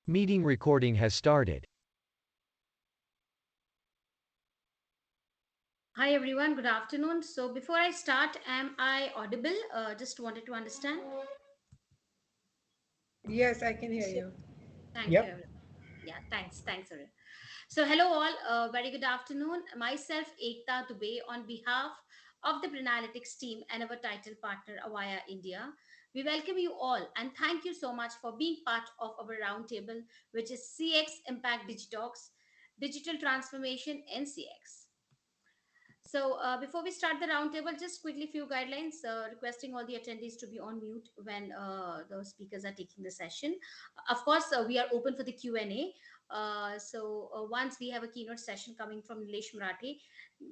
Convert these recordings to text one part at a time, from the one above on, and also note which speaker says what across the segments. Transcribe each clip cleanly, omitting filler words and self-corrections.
Speaker 1: Meeting recording has started.
Speaker 2: Hi everyone, good afternoon. So before I start, am I audible? Just wanted to understand.
Speaker 3: Yes, I can hear you.
Speaker 2: Thank you.
Speaker 4: Yep.
Speaker 2: Everyone. Yeah, thanks, Arun. So hello all, very good afternoon. Myself, Ekta Dubey, on behalf of the Brinalytics team and our title partner, Avaya India. We welcome you all and thank you so much for being part of our roundtable, which is CX Impact Digitalks, Digital Transformation in CX. So before we start the roundtable, just quickly few guidelines requesting all the attendees to be on mute when the speakers are taking the session. Of course, we are open for the Q&A. Once we have a keynote session coming from Nilesh Marathi,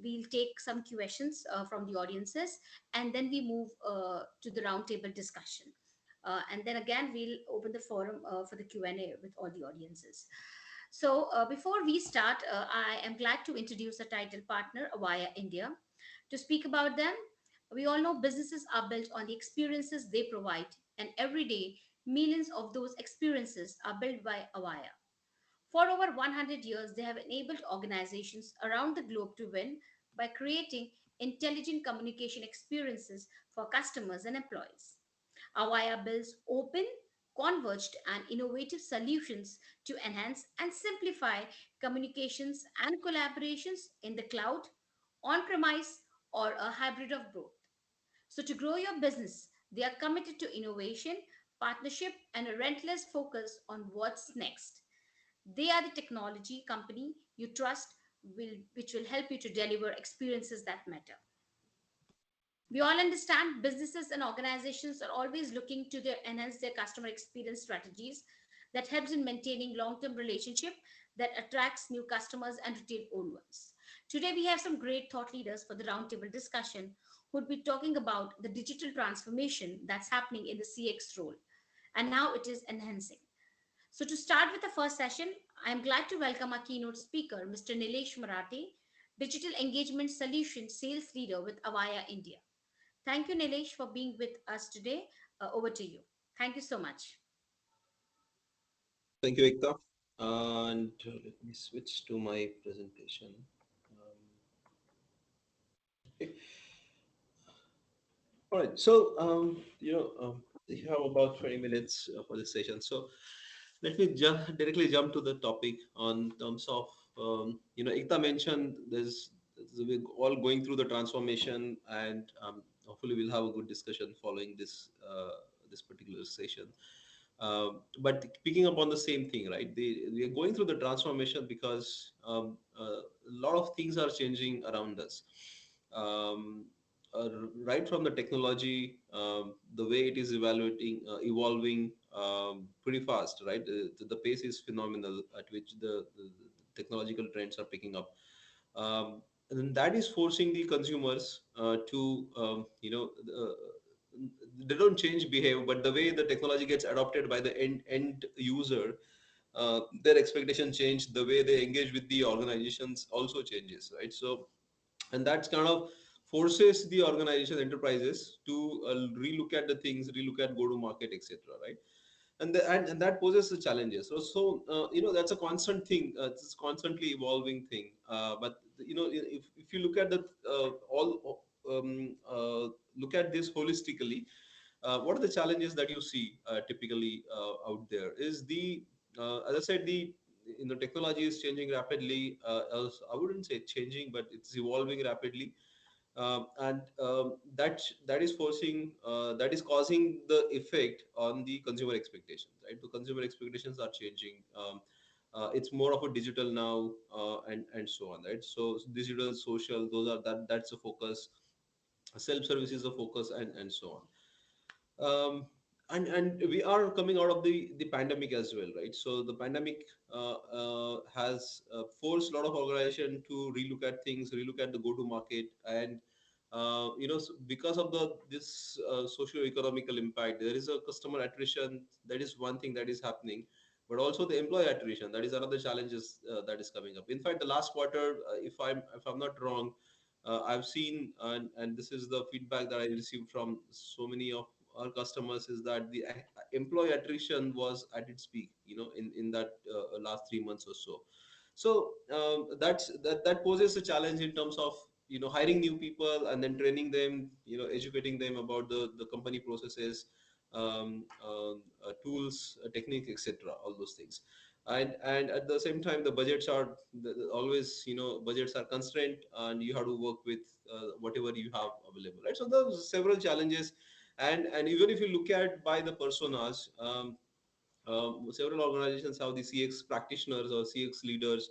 Speaker 2: we'll take some questions from the audiences and then we move to the roundtable discussion. And then again, we'll open the forum for the Q&A with all the audiences. Before we start, I am glad to introduce a title partner, Avaya India. To speak about them, we all know businesses are built on the experiences they provide, and every day, millions of those experiences are built by Avaya. For over 100 years, they have enabled organizations around the globe to win by creating intelligent communication experiences for customers and employees. Avaya builds open, converged, and innovative solutions to enhance and simplify communications and collaborations in the cloud, on premise, or a hybrid of both. So, to grow your business, they are committed to innovation, partnership, and a relentless focus on what's next. They are the technology company you trust, which will help you to deliver experiences that matter. We all understand businesses and organizations are always looking to enhance their customer experience strategies that helps in maintaining long-term relationship that attracts new customers and retain old ones. Today we have some great thought leaders for the roundtable discussion who would be talking about the digital transformation that's happening in the CX role and how it is enhancing. So to start with the first session, I am glad to welcome our keynote speaker, Mr. Nilesh Marathi, Digital Engagement Solution Sales Leader with Avaya India. Thank you, Nilesh, for being with us today. Over to you. Thank you so much.
Speaker 5: Thank you, Ekta. And let me switch to my presentation. Um, okay. All right. We have about 20 minutes for this session. So let me directly jump to the topic on terms of, Ekta mentioned we're all going through the transformation, and hopefully we'll have a good discussion following this particular session. But picking up on the same thing, right? We are going through the transformation because a lot of things are changing around us. Um, right from the technology, the way it is evolving pretty fast, right? The pace is phenomenal at which the technological trends are picking up. And then that is forcing the consumers to, they don't change behave, but the way the technology gets adopted by the end user, their expectation change, the way they engage with the organizations also changes, right? So, and that's kind of forces the organization enterprises to relook at the things, relook at go to market, etc., right? And that poses the challenges. That's a constant thing. It's a constantly evolving thing. But if you look at the all look at this holistically, what are the challenges that you see typically out there? Is the as I said, the technology is changing rapidly. I wouldn't say changing, but it's evolving rapidly, and that is that is causing the effect on the consumer expectations, right? The consumer expectations are changing. It's more of a digital now, and so on, right? So digital, social, those are that's the focus. Self service is the focus, and so on. Um, and and we are coming out of the pandemic as well, right? So the pandemic has forced a lot of organization to relook at things, relook at the go to market, and because of the this socio-economical impact, there is a customer attrition. That is one thing that is happening, but also the employee attrition, that is another challenges that is coming up. In fact, the last quarter, if I'm not wrong, I've seen, and this is the feedback that I received from so many of our customers is that the employee attrition was at its peak, in that last 3 months or so. So that poses a challenge in terms of hiring new people and then training them, educating them about the company processes, tools, technique, etc. All those things. And at the same time, the budgets are always, budgets are constrained, and you have to work with whatever you have available, right? So there's several challenges, and even if you look at by the personas, several organizations have the CX practitioners or CX leaders,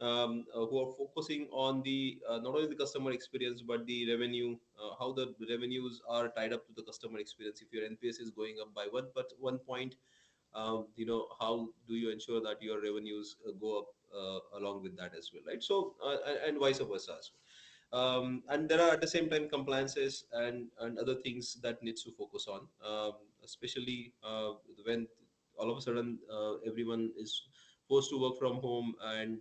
Speaker 5: who are focusing on the not only the customer experience but the revenue, how the revenues are tied up to the customer experience. If your NPS is going up by 1 point, how do you ensure that your revenues go up along with that as well, right? So and vice versa as well. And there are at the same time compliances and other things that needs to focus on, especially when all of a sudden everyone is forced to work from home, and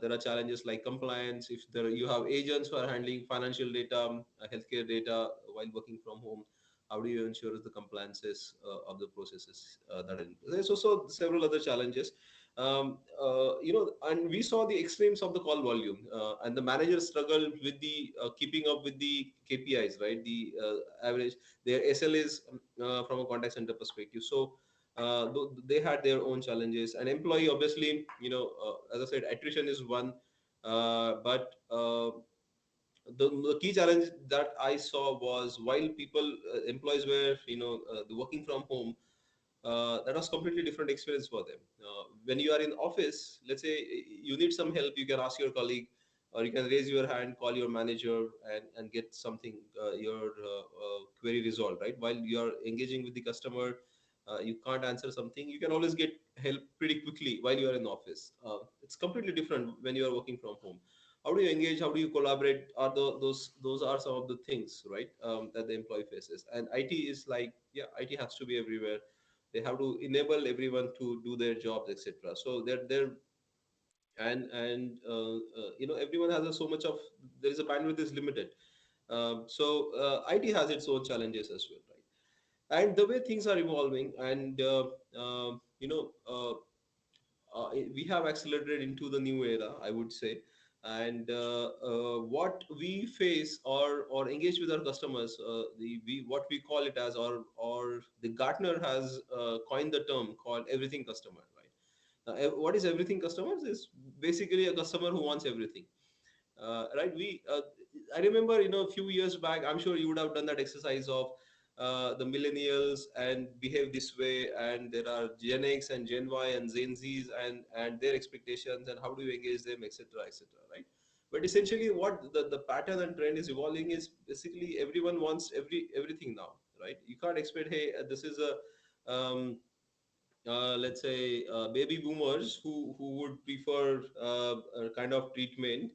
Speaker 5: there are challenges like compliance. If there you have agents who are handling financial data, healthcare data while working from home, how do you ensure the compliances of the processes that are in place? There's also several other challenges. And we saw the extremes of the call volume, and the managers struggle with the keeping up with the KPIs, right? The average, their SLAs, from a contact center perspective. So they had their own challenges. And employee, obviously, as I said, attrition is one, but the key challenge that I saw was while employees were, the working from home, that was completely different experience for them. When you are in office, let's say you need some help, you can ask your colleague, or you can raise your hand, call your manager, and get something, your query resolved, right? While you are engaging with the customer, you can't answer something, you can always get help pretty quickly while you are in office. It's completely different when you are working from home. How do you engage? How do you collaborate? Are those are some of the things, right? That the employee faces. And IT is like, yeah, IT has to be everywhere. They have to enable everyone to do their jobs, etc. So they're and everyone has so much of, there is a bandwidth is limited. So IT has its own challenges as well, right? And the way things are evolving, and we have accelerated into the new era, I would say. And what we face or engage with our customers, what we call it as, or the Gartner has coined the term called everything customer, right? What is everything customers is basically a customer who wants everything, right? I remember, a few years back, I'm sure you would have done that exercise of the millennials and behave this way, and there are Gen X and Gen Y and Gen Z's, and their expectations, and how do you engage them, etc., etc., right? But essentially, what the pattern and trend is evolving is basically everyone wants everything now, right? You can't expect, hey, this is a let's say baby boomers who would prefer a kind of treatment,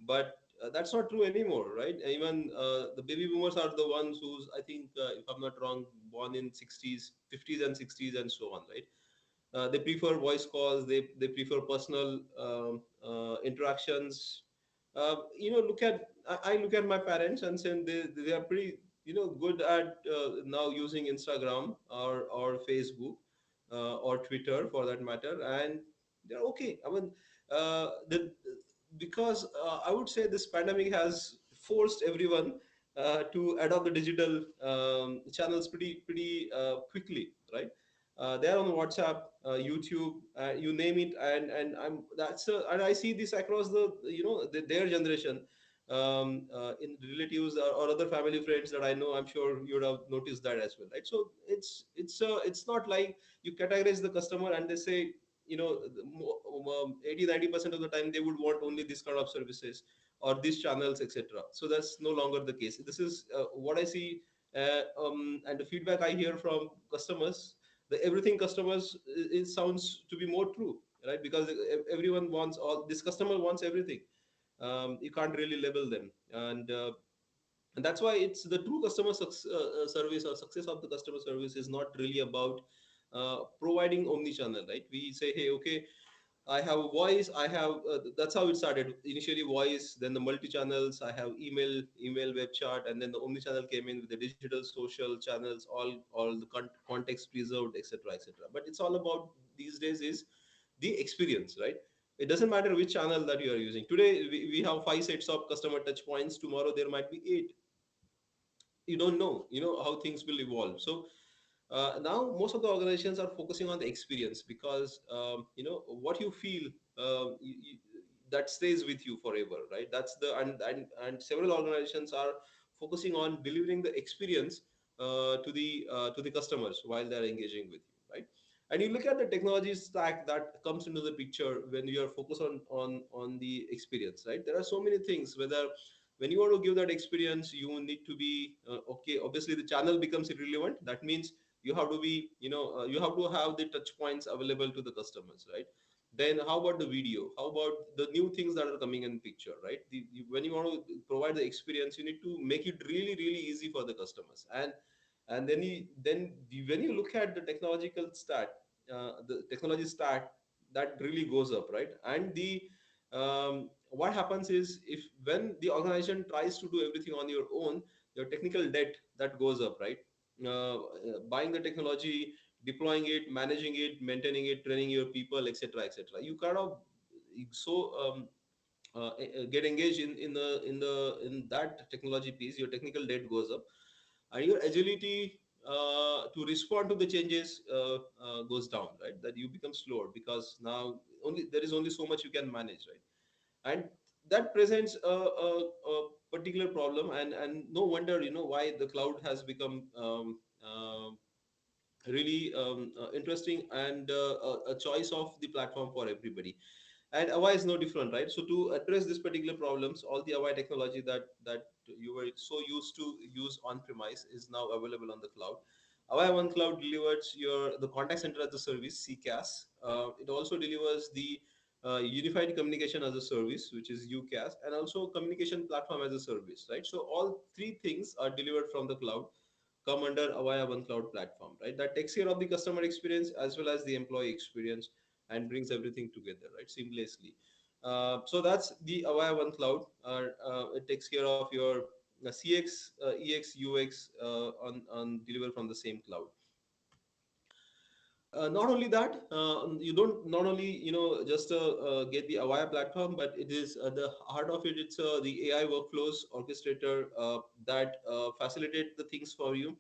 Speaker 5: but that's not true anymore, right? Even the baby boomers are the ones who's, I think, if I'm not wrong, born in 60s, 50s and 60s and so on, right? They prefer voice calls, they prefer personal interactions. Look at, I look at my parents and say they are pretty, good at now using Instagram or Facebook, or Twitter for that matter, and they're okay. I mean, the because I would say this pandemic has forced everyone to adopt the digital channels pretty quickly, right? They're on WhatsApp, YouTube, you name it, and and I see this across their generation, in relatives or other family friends that I know. I'm sure you would have noticed that as well, right? So it's not like you categorize the customer and they say, 80-90% of the time they would want only this kind of services or these channels, etc. So that's no longer the case. This is what I see, and the feedback I hear from customers. The everything customers, it sounds to be more true, right? Because everyone wants, all this customer wants everything. You can't really label them, and that's why it's the true service or success of the customer service is not really about providing omni channel, right? We say, hey, okay, I have voice. I have that's how it started. Initially voice, then the multi channels. I have email, web chat, and then the omni channel came in with the digital, social channels, all the context preserved, etc., etc. But it's all about these days is the experience, right? It doesn't matter which channel that you are using. Today we have 5 sets of customer touch points. Tomorrow there might be 8. You don't know, how things will evolve. So now most of the organizations are focusing on the experience because what you feel, that stays with you forever, right? That's the and several organizations are focusing on delivering the experience to the customers while they're engaging with you, right? And you look at the technology stack that comes into the picture when you are focused on the experience, right? There are so many things. Whether when you want to give that experience, you need to be okay. Obviously the channel becomes irrelevant. That means you have to be, you have to have the touch points available to the customers, right? Then how about the video? How about the new things that are coming in picture, right? When you want to provide the experience, you need to make it really really easy for the customers. And when you look at the technological stack, the technology stack, that really goes up, right? And the what happens is, if when the organization tries to do everything on your own, your technical debt that goes up, right? Buying the technology, deploying it, managing it, maintaining it, training your people, etc., etc. You kind of so get engaged in that technology piece. Your technical debt goes up, and your agility to respond to the changes goes down, right? That you become slower because now only there is only so much you can manage, right? And that presents a particular problem, and no wonder, why the cloud has become really interesting and a choice of the platform for everybody. And Avaya is no different, right? So to address this particular problems, all the Avaya technology that you were so used to use on premise is now available on the cloud. Avaya One Cloud delivers the contact center as a service, CCaaS. It also delivers the unified communication as a service, which is UCaaS, and also communication platform as a service, right? So all three things are delivered from the cloud, come under Avaya One Cloud platform, right? That takes care of the customer experience as well as the employee experience and brings everything together, right, seamlessly. So that's the Avaya One Cloud. It takes care of your CX, EX, UX on deliver from the same cloud. Not only that, you don't not only just get the Avaya platform, but it is the heart of it. It's the AI workflows orchestrator that facilitate the things for you.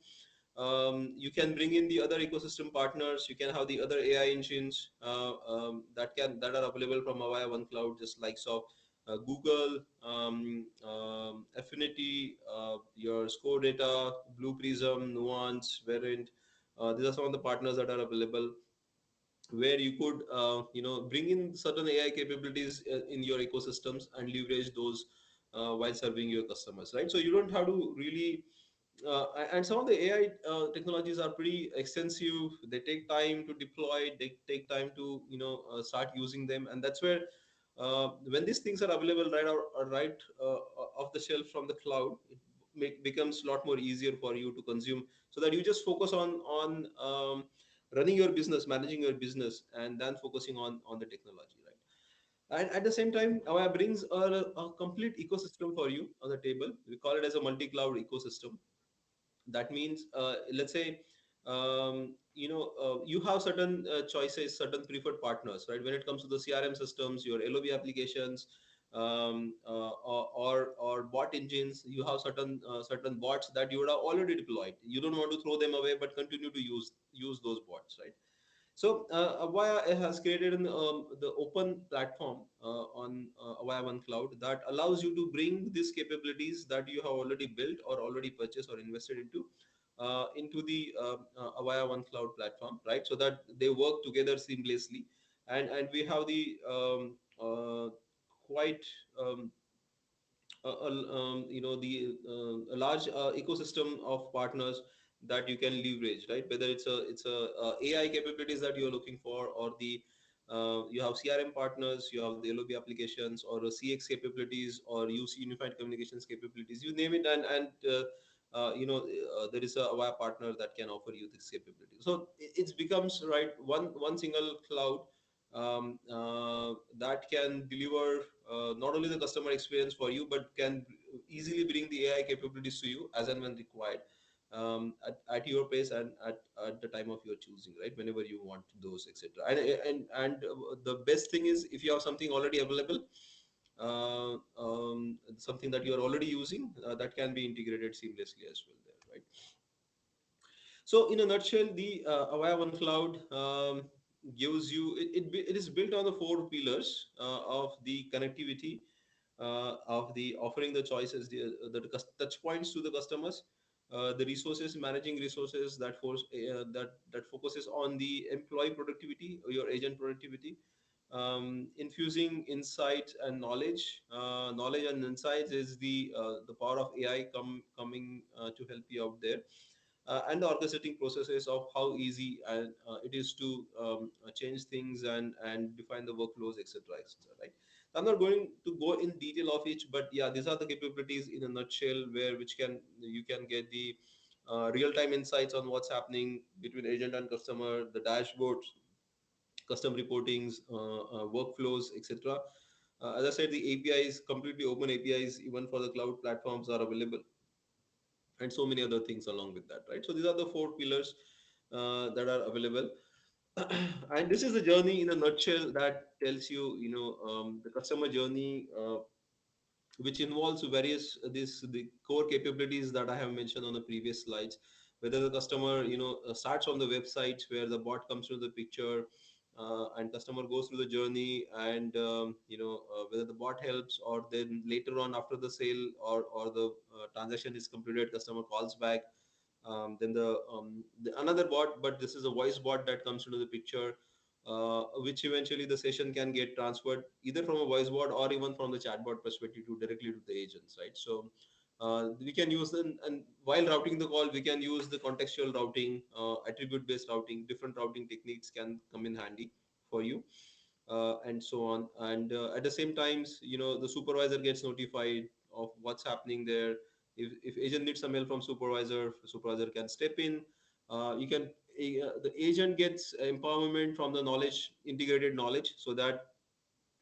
Speaker 5: You can bring in the other ecosystem partners. You can have the other AI engines that are available from Avaya One Cloud, just like Google, Affinity, your Score Data, Blue Prism, Nuance, Verint. These are some of the partners that are available, where you could bring in certain AI capabilities in your ecosystems and leverage those while serving your customers, right? So you don't have to really and some of the AI technologies are pretty extensive. They take time to deploy. They take time to start using them, and that's where when these things are available right off the shelf from the cloud, it becomes a lot more easier for you to consume, so that you just focus on running your business, managing your business, and then focusing on the technology, right? And at the same time, Avaya brings a complete ecosystem for you on the table. We call it as a multi-cloud ecosystem. That means, let's say, you have certain choices, certain preferred partners, right? When it comes to the CRM systems, your LOB applications, or bot engines, you have certain bots that you would have already deployed. You don't want to throw them away, but continue to use those bots, right? So Avaya has created the open platform on Avaya One Cloud that allows you to bring these capabilities that you have already built or already purchased or invested into the Avaya One Cloud platform, right? So that they work together seamlessly, and we have the quite a large ecosystem of partners that you can leverage, right? Whether it's a AI capabilities that you're looking for, or the you have CRM partners, you have the LOB applications, or CX capabilities, or UC unified communications capabilities, you name it, and there is a Avaya partner that can offer you this capability. So it becomes, right, one single cloud that can deliver not only the customer experience for you, but can easily bring the AI capabilities to you as and when required, at your pace and at the time of your choosing, right? Whenever you want those, etc. And the best thing is if you have something already available, something that you are already using, that can be integrated seamlessly as well there, right? So, in a nutshell, the Avaya One Cloud gives you it is built on the four pillars of the connectivity, of the offering the choices, the touch points to the customers, the resources, managing resources that focuses on the employee productivity or your agent productivity, infusing insight and knowledge. Knowledge and insights is the power of AI coming to help you out there, and the orchestrating processes of how easy and it is to change things and define the workflows, etc., etc. Right. I'm not going to go in detail of each, but yeah, these are the capabilities in a nutshell, where which can you can get the real-time insights on what's happening between agent and customer, the dashboards, custom reportings, workflows, etc. As I said, the APIs, completely open APIs, even for the cloud platforms, are available, and so many other things along with that, right? So these are the four pillars that are available. And this is the journey in a nutshell that tells you, the customer journey, which involves various the core capabilities that I have mentioned on the previous slides. Whether the customer starts on the website where the bot comes to the picture, and customer goes through the journey, and whether the bot helps, or then later on after the sale, or the transaction is completed, customer calls back. Then the another bot, but this is a voice bot that comes into the picture, which eventually the session can get transferred either from a voice bot or even from the chatbot perspective to directly to the agents, right? So we can use and while routing the call, we can use the contextual routing, attribute based routing. Different routing techniques can come in handy for you, and so on. And at the same times, the supervisor gets notified of what's happening there. If agent needs some help from supervisor can step in. You can The agent gets empowerment from the knowledge, integrated knowledge, so that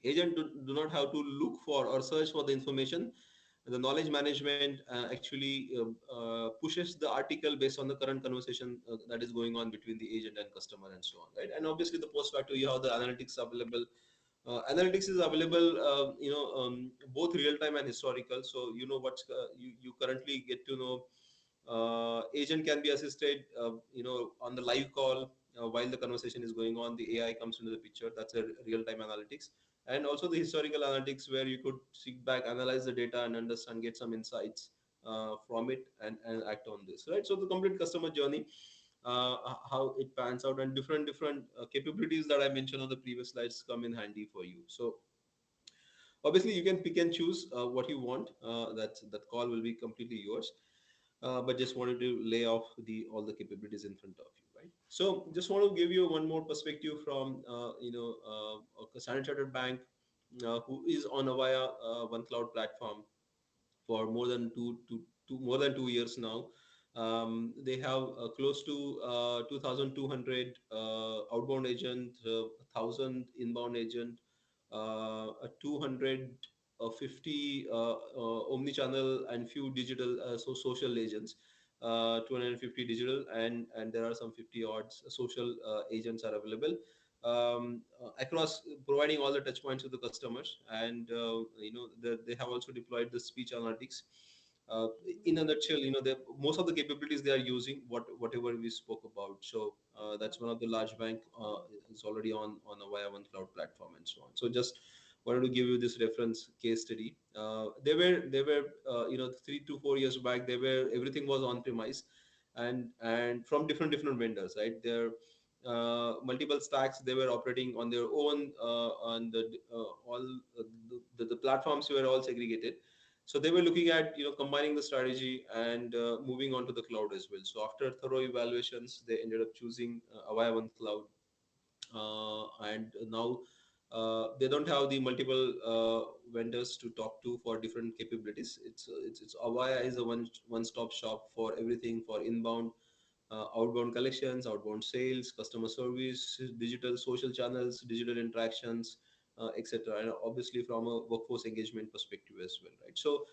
Speaker 5: agent do not have to look for or search for the information. The knowledge management actually pushes the article based on the current conversation that is going on between the agent and customer, and so on, right? And obviously the post facto, you have the analytics available. Analytics is available, both real time and historical. So you currently get to know, agent can be assisted, on the live call, while the conversation is going on. The AI comes into the picture. That's a real time analytics. And also the historical analytics, where you could seek back, analyze the data, and understand, get some insights from it, and act on this, right? So the complete customer journey, how it pans out, and different capabilities that I mentioned on the previous slides come in handy for you. So obviously you can pick and choose what you want. That call will be completely yours, but just wanted to lay off the all the capabilities in front of you, right? So just want to give you one more perspective from a Standard Chartered Bank, who is on Avaya One Cloud platform for more than 2 years now. They have close to 2,200 outbound agent, 1,000 inbound agent, a 250 omni-channel, and few digital, social agents, 250 digital, and there are some 50 odds social agents are available, across, providing all the touch points to the customers. And they have also deployed the speech analytics. uh, in a nutshell, most of the capabilities they are using, whatever we spoke about. So that's one of the large bank is already on a Via One Cloud platform, and so on. So just wanted to give you this reference case study. They were 3 to 4 years back, they were everything was on premise, and from different vendors, right? There multiple stacks, they were operating on their own, on the all the platforms were all segregated. So they were looking at combining the strategy and moving on to the cloud as well. So after thorough evaluations, they ended up choosing Avaya One Cloud, and now they don't have the multiple vendors to talk to for different capabilities. It's Avaya is a one stop shop for everything, for inbound, outbound collections, outbound sales, customer service, digital social channels, digital interactions, etc. And obviously from a workforce engagement perspective as well, right? So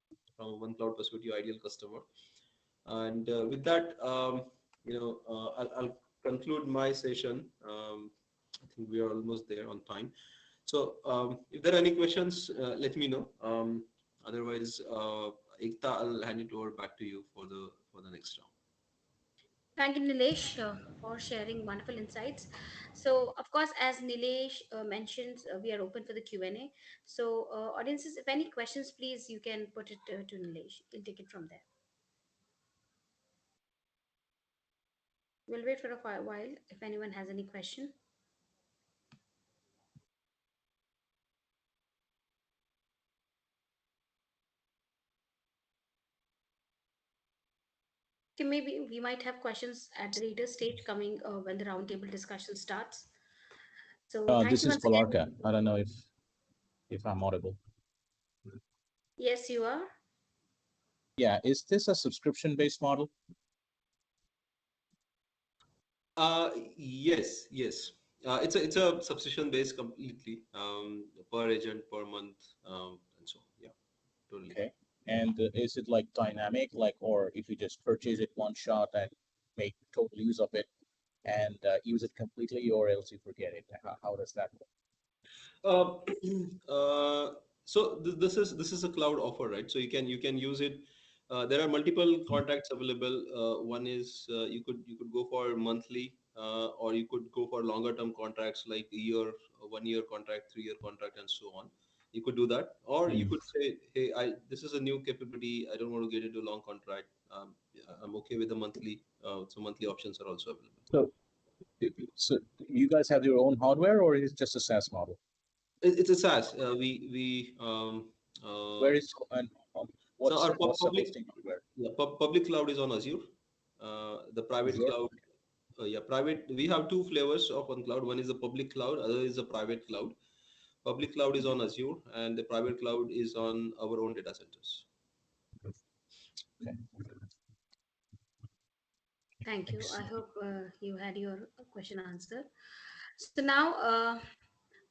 Speaker 5: this is the from a one cloud perspective ideal customer. And with that, I'll conclude my session. I think we are almost there on time. So if there are any questions, let me know. Otherwise, Ekta, I'll hand it over back to you for the next round.
Speaker 2: Thank you, Nilesh, for sharing wonderful insights. So, of course, as Nilesh mentions, we are open for the Q&A. So, audiences, if any questions, please, you can put it to Nilesh. He'll take it from there. We'll wait for a while if anyone has any question. Okay, maybe we might have questions at the later stage coming when the roundtable discussion starts. So, thank
Speaker 3: This
Speaker 2: you
Speaker 3: is
Speaker 2: once again.
Speaker 3: Palarka. I don't know if I'm audible.
Speaker 2: Yes, you are.
Speaker 3: Yeah, is this a subscription-based model?
Speaker 5: Yes, yes. It's a subscription based completely, per agent per month, and so yeah, totally.
Speaker 3: Okay. And is it like dynamic, like, or if you just purchase it one shot and make total use of it and use it completely, or else you forget it? How does that work?
Speaker 5: Uh, this is a cloud offer, right? So you can use it. There are multiple contracts available. One is you could go for monthly, or you could go for longer term contracts like a year, 1 year contract, 3 year contract, and so on. You could do that, or you
Speaker 3: Mm.
Speaker 5: could say, hey, this is a new capability. I don't want to get into a long contract. I'm okay with the monthly. So monthly options are also available.
Speaker 3: So, so you guys have your own hardware, or is it just a SaaS model?
Speaker 5: It's a SaaS. We
Speaker 3: Where is and
Speaker 5: so
Speaker 3: what's
Speaker 5: our
Speaker 3: what's the
Speaker 5: public,
Speaker 3: hosting hardware?
Speaker 5: yeah, public cloud is on Azure. The private
Speaker 3: Azure.
Speaker 5: cloud, yeah, private. We have two flavors of one cloud. One is the public cloud, other is the private cloud. Public cloud is on Azure, and the private cloud is on our own data centers.
Speaker 3: Okay.
Speaker 2: Thank you. I
Speaker 3: Excellent.
Speaker 2: hope you had your question answered. So now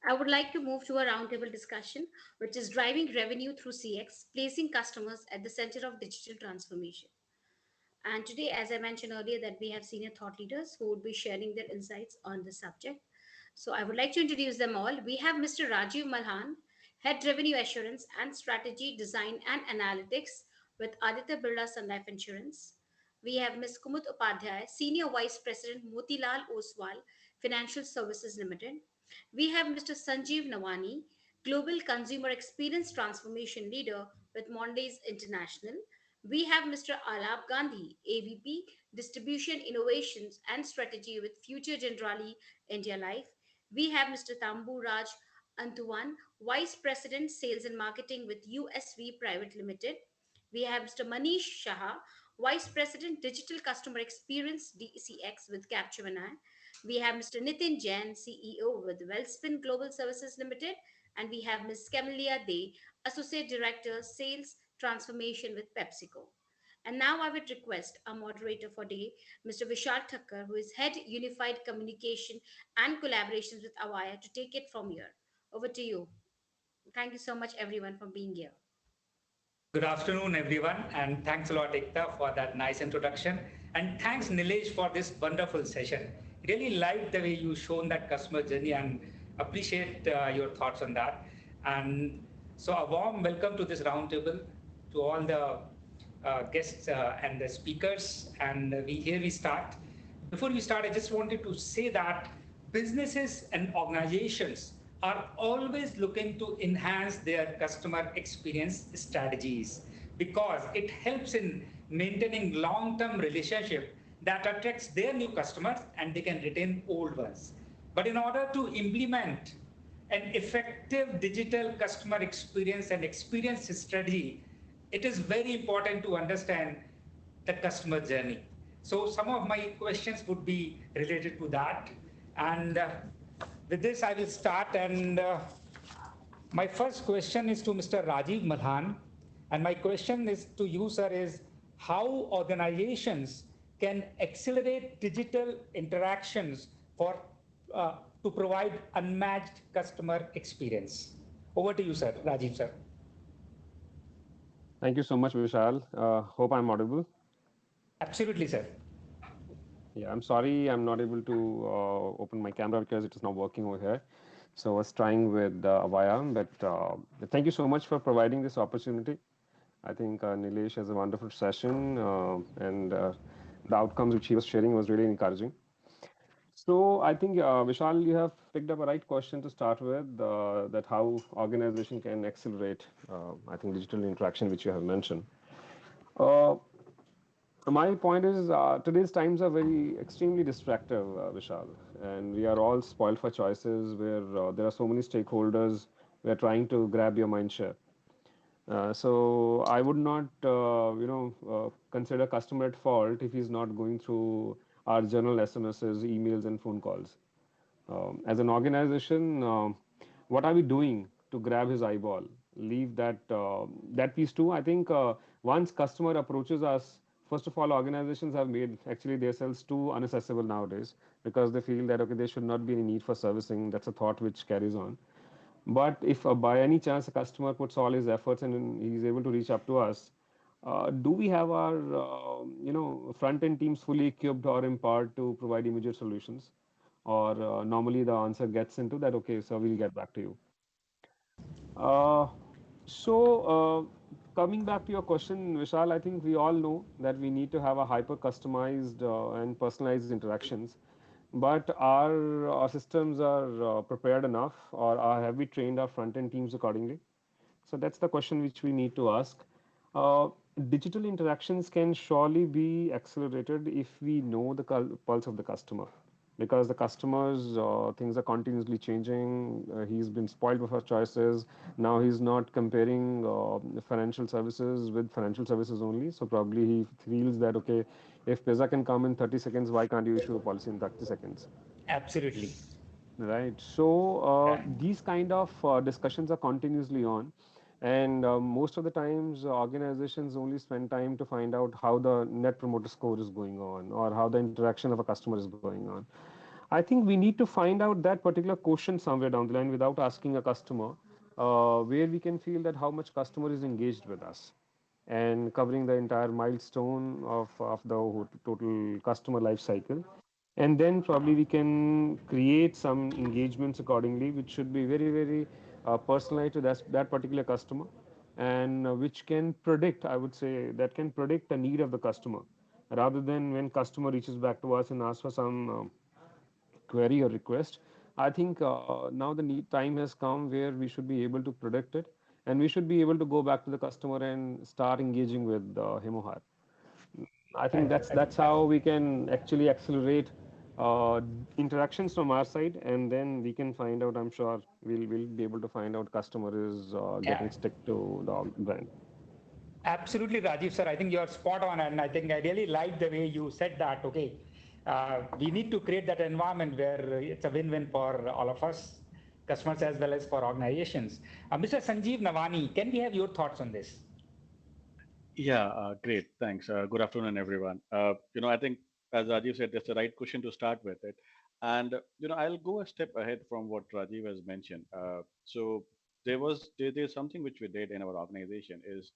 Speaker 2: I would like to move to a roundtable discussion, which is driving revenue through CX, placing customers at the center of digital transformation. And today, as I mentioned earlier, that we have senior thought leaders who would be sharing their insights on the subject. So I would like to introduce them all. We have Mr. Rajiv Malhan, Head Revenue Assurance and Strategy Design and Analytics with Aditya Birla Sun Life Insurance. We have Ms. Kumut Upadhyay, Senior Vice President, Motilal Oswal, Financial Services Limited. We have Mr. Sanjeev Nawani, Global Consumer Experience Transformation Leader with Mondays International. We have Mr. Alap Gandhi, AVP, Distribution Innovations and Strategy with Future Generali India Life. We have Mr. Tambu Raj Antuan, Vice President, Sales and Marketing with USV Private Limited. We have Mr. Manish Shah, Vice President, Digital Customer Experience DCX with Capgemini. We have Mr. Nitin Jain, CEO with Wellspin Global Services Limited. And we have Ms. Camelia Day, Associate Director, Sales Transformation with PepsiCo. And now I would request our moderator for day, Mr. Vishal Thakkar, who is Head Unified Communication and Collaborations with Avaya, to take it from here. Over to you. Thank you so much, everyone, for being here.
Speaker 4: Good afternoon, everyone, and thanks a lot, Ekta, for that nice introduction. And thanks, Nilesh, for this wonderful session. Really liked the way you shown that customer journey and appreciate your thoughts on that. And so a warm welcome to this roundtable to all the guests and the speakers. And here we start. Before we start, I just wanted to say that businesses and organizations are always looking to enhance their customer experience strategies because it helps in maintaining long-term relationship that attracts their new customers and they can retain old ones. But in order to implement an effective digital customer experience and experience strategy, it is very important to understand the customer journey. So some of my questions would be related to that. And with this, I will start. And My first question is to Mr. Rajiv Madhan, and my question is to you, sir, is how organizations can accelerate digital interactions for uh, to provide unmatched customer experience. Over to you, sir, Rajiv, sir.
Speaker 6: Thank you so much, Vishal. Hope I'm audible.
Speaker 4: Absolutely, sir.
Speaker 6: Yeah, I'm sorry I'm not able to open my camera because it is not working over here. So I was trying with Avaya, but thank you so much for providing this opportunity. I think Nilesh has a wonderful session, and the outcomes which he was sharing was really encouraging. So I think Vishal, you have picked up a right question to start with. That how organization can accelerate, I think, digital interaction, which you have mentioned. Uh, My point is, today's times are very extremely distractive, Vishal, and we are all spoiled for choices where there are so many stakeholders. We are trying to grab your mind share. So I would not, consider customer at fault if he's not going through our general SMSs, emails, and phone calls. As an organization, what are we doing to grab his eyeball? Leave that piece too. I think once customer approaches us, first of all, organizations have made actually themselves too unaccessible nowadays because they feel that okay, there should not be any need for servicing. That's a thought which carries on. But if by any chance a customer puts all his efforts and he's able to reach up to us, do we have our front end teams fully equipped or empowered to provide immediate solutions? Or normally the answer gets into that, okay, so we'll get back to you. Uh, Coming back to your question, Vishal, I think we all know that we need to have a hyper customized and personalized interactions. But our systems are prepared enough, or have we trained our front end teams accordingly? So that's the question which we need to ask. Uh, Digital interactions can surely be accelerated if we know the pulse of the customer, because the customers things are continuously changing. He's been spoiled with our choices. Now he's not comparing financial services with financial services only. So probably he feels that okay, if pizza can come in 30 seconds, why can't you issue a policy in 30 seconds?
Speaker 4: Absolutely.
Speaker 6: Right. So these kind of discussions are continuously on, and most of the times organizations only spend time to find out how the net promoter score is going on or how the interaction of a customer is going on. I think we need to find out that particular question somewhere down the line without asking a customer, where we can feel that how much customer is engaged with us and covering the entire milestone of the total customer life cycle. And then probably we can create some engagements accordingly, which should be very, very personalized to that particular customer, and which can predict, I would say, that can predict the need of the customer rather than when customer reaches back to us and asks for some query or request. I think now the time has come where we should be able to predict it, and we should be able to go back to the customer and start engaging with him or her. I think that's how we can actually accelerate uh, interactions from our side, and then we can find out. I'm sure we'll be able to find out customer is
Speaker 4: Yeah.
Speaker 6: getting stick to the brand.
Speaker 4: Absolutely, Rajiv, sir. I think you're spot on, and I think I really like the way you said that. Okay, we need to create that environment where it's a win-win for all of us, customers as well as for organizations. Mr. Sanjeev Navani, can we have your thoughts on this?
Speaker 7: Yeah, great. Thanks. Good afternoon, everyone. I think as Rajiv said, that's the right question to start with it. And, I'll go a step ahead from what Rajiv has mentioned. So there's something which we did in our organization is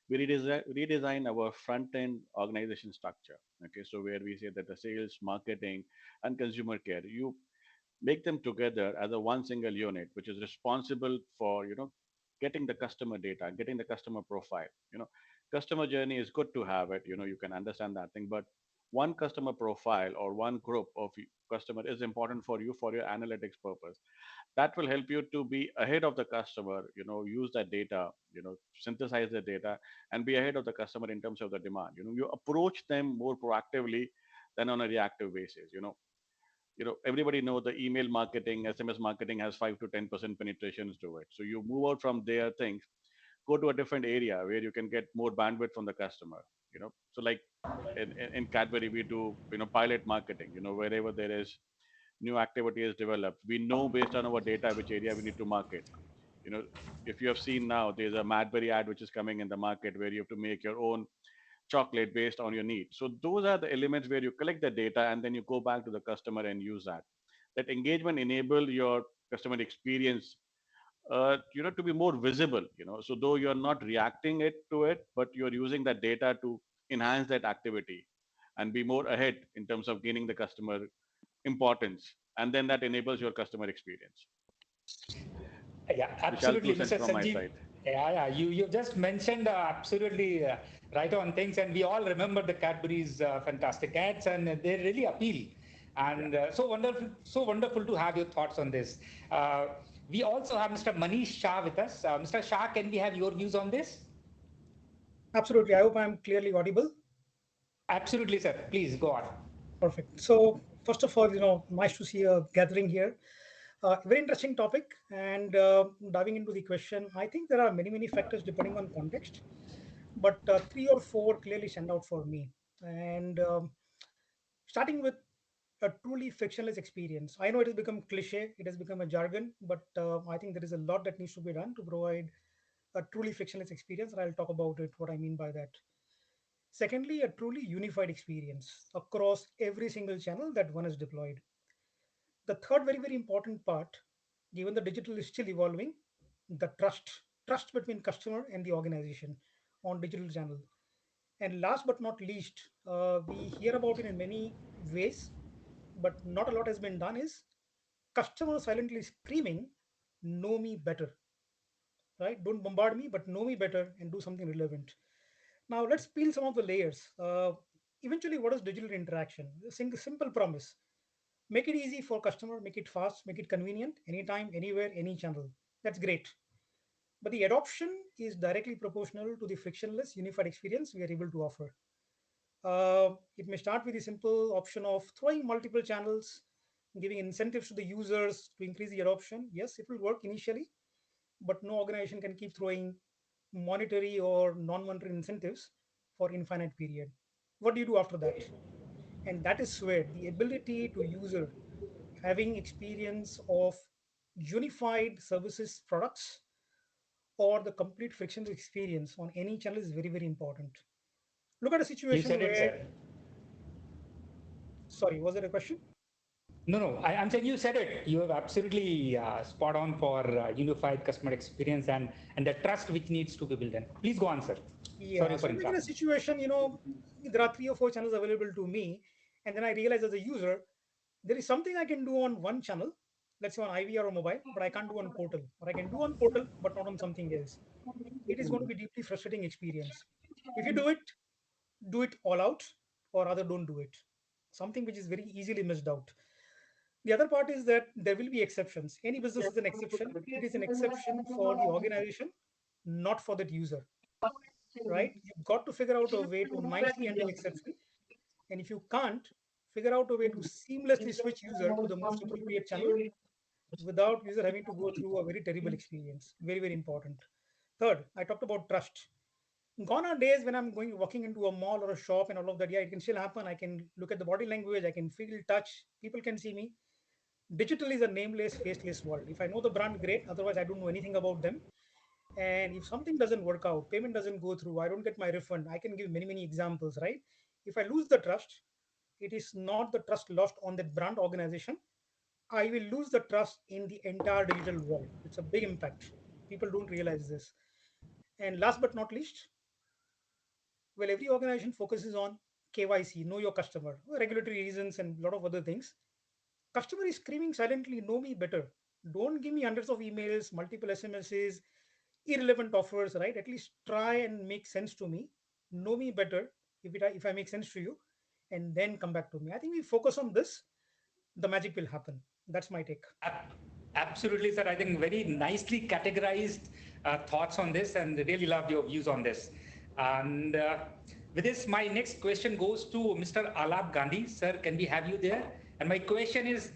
Speaker 7: we redesign our front end organization structure. Okay. So where we say that the sales, marketing, and consumer care, you make them together as a one single unit, which is responsible for, getting the customer data, getting the customer profile. Customer journey is good to have it, you can understand that thing, but one customer profile or one group of customer is important for you for your analytics purpose. That will help you to be ahead of the customer, use that data, synthesize the data and be ahead of the customer in terms of the demand. You approach them more proactively than on a reactive basis. Everybody know the email marketing, SMS marketing has 5 to 10% penetrations to it. So you move out from their things, go to a different area where you can get more bandwidth from the customer. So like in Cadbury we do pilot marketing. Wherever there is new activity is developed, we know based on our data which area we need to market. You know, if you have seen now, there's a Madbury ad which is coming in the market where you have to make your own chocolate based on your need. So those are the elements where you collect the data and then you go back to the customer and use that. That engagement enable your customer experience, to be more visible. So though you're not reacting it to it, but you're using that data to enhance that activity and be more ahead in terms of gaining the customer importance, and then that enables your customer experience.
Speaker 4: Yeah,
Speaker 7: Vishal,
Speaker 4: absolutely,
Speaker 7: 2 cents
Speaker 4: Mr.
Speaker 7: from my
Speaker 4: Sanjeev.
Speaker 7: side.
Speaker 4: Yeah. You just mentioned absolutely right on things, and we all remember the Cadbury's fantastic ads, and they really appeal. And so wonderful to have your thoughts on this. We also have Mr. Manish Shah with us. Mr. Shah, can we have your views on this?
Speaker 8: Absolutely. I hope I'm clearly audible.
Speaker 4: Absolutely, sir. Please go on.
Speaker 8: Perfect. So first of all, nice to see a gathering here. Very interesting topic. And diving into the question, I think there are many factors depending on context, but three or four clearly stand out for me. And starting with a truly frictionless experience. I know it has become cliche, it has become a jargon, but I think there is a lot that needs to be done to provide a truly frictionless experience. And I'll talk about it, what I mean by that. Secondly, a truly unified experience across every single channel that one is deployed. The third very important part, given the digital is still evolving, the trust between customer and the organization on digital channel. And last but not least, we hear about it in many ways, but not a lot has been done, is customer silently screaming, know me better, right? Don't bombard me, but know me better and do something relevant. Now let's peel some of the layers. Eventually, what is digital interaction? Simple promise: make it easy for customer, make it fast, make it convenient, anytime, anywhere, any channel. That's great. But the adoption is directly proportional to the frictionless, unified experience we are able to offer. It may start with the simple option of throwing multiple channels, giving incentives to the users to increase the adoption. Yes, it will work initially, but no organization can keep throwing monetary or non-monetary incentives for infinite period. What do you do after that? And that is where the ability to user having experience of unified services products or the complete frictionless experience on any channel is very important. Look at a
Speaker 4: You
Speaker 8: situation
Speaker 4: said it,
Speaker 8: where,
Speaker 4: sir.
Speaker 8: sorry, was there a question?
Speaker 4: No. I'm saying you said it. You have absolutely spot on for unified customer experience and the trust which needs to be built in. Please go on, sir.
Speaker 8: Yeah,
Speaker 4: Sorry
Speaker 8: so
Speaker 4: for
Speaker 8: imagine a
Speaker 4: interrupting.
Speaker 8: situation, there are three or four channels available to me, and then I realize as a user, there is something I can do on one channel, let's say on IVR or mobile, but I can't do on portal, or I can do on portal, but not on something else. It is going to be deeply frustrating experience. If you do it all out, or rather don't do it. Something which is very easily missed out. The other part is that there will be exceptions. Any business is an exception. It is an exception for the organization, not for that user, right? You've got to figure out a way to nicely handle exception. And if you can't, figure out a way to seamlessly switch user to the most appropriate channel without user having to go through a very terrible experience. Very important. Third, I talked about trust. Gone are days when I'm walking into a mall or a shop and all of that. Yeah, it can still happen. I can look at the body language, I can feel touch, people can see me. Digital is a nameless, faceless world. If I know the brand, great. Otherwise, I don't know anything about them. And if something doesn't work out, payment doesn't go through, I don't get my refund. I can give many examples, right? If I lose the trust, it is not the trust lost on that brand organization. I will lose the trust in the entire digital world. It's a big impact. People don't realize this. And last but not least, well, every organization focuses on KYC, know your customer, regulatory reasons, and a lot of other things. Customer is screaming silently, know me better. Don't give me hundreds of emails, multiple SMSs, irrelevant offers, right? At least try and make sense to me. Know me better if I make sense to you, and then come back to me. I think we focus on this, the magic will happen. That's my take.
Speaker 4: Absolutely, sir. I think very nicely categorized thoughts on this, and really love your views on this. And with this, my next question goes to Mr. Alap Gandhi. Sir, can we have you there? And my question is,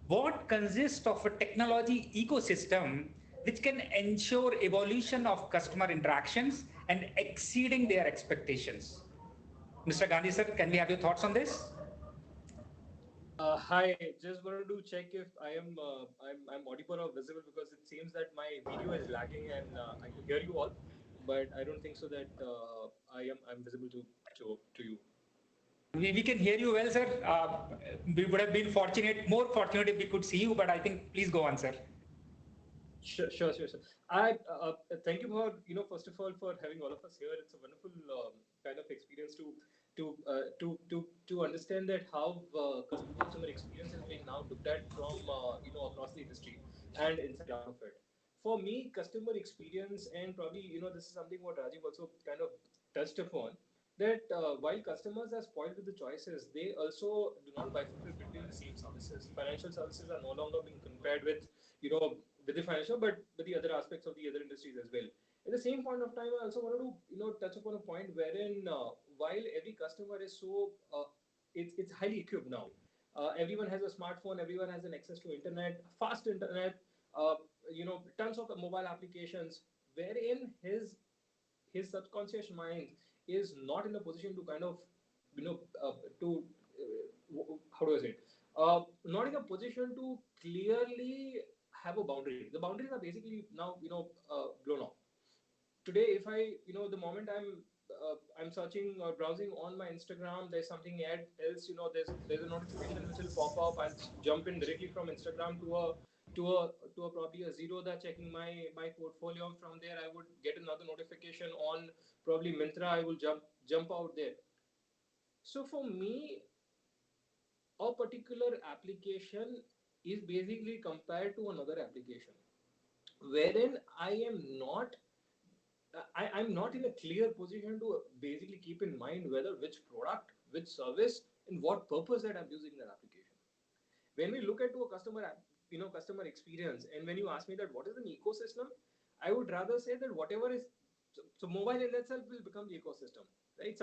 Speaker 4: what consists of a technology ecosystem which can ensure evolution of customer interactions and exceeding their expectations? Mr. Gandhi, sir, can we have your thoughts on this?
Speaker 9: Hi, just wanted to check if I'm audible or visible because it seems that my video is lagging and I could hear you all, but I don't think so that I'm visible to you.
Speaker 4: We can hear you well, sir. We would have been more fortunate if we could see you, but I think please go on, sir.
Speaker 9: Sure. I thank you for first of all for having all of us here. It's a wonderful kind of experience to understand that how customer experience is being now looked at from across the industry and inside out of it. For me, customer experience and probably this is something what Rajiv also kind of touched upon that while customers are spoiled with the choices, they also do not bifurcate between the same services. Financial services are no longer being compared with with the financial, but with the other aspects of the other industries as well. At the same point of time, I also wanted to touch upon a point wherein while every customer is so it's highly equipped now. Everyone has a smartphone. Everyone has an access to internet, fast internet. Tons of mobile applications. Wherein his subconscious mind is not in a position to kind of to how do I say it? Not in a position to clearly have a boundary. The boundaries are basically now blown off. Today, if I the moment I'm searching or browsing on my Instagram, there's something else. There's a notification which will pop up. I'll jump in directly from Instagram to a probably a Zerodha checking my portfolio. From there, I would get another notification on probably Myntra. I will jump out there. So for me, a particular application is basically compared to another application, wherein I'm not in a clear position to basically keep in mind whether which product, which service, and what purpose that I'm using that application. When we look at to a customer experience, and when you ask me that what is an ecosystem, I would rather say that whatever is so mobile in itself will become the ecosystem, right?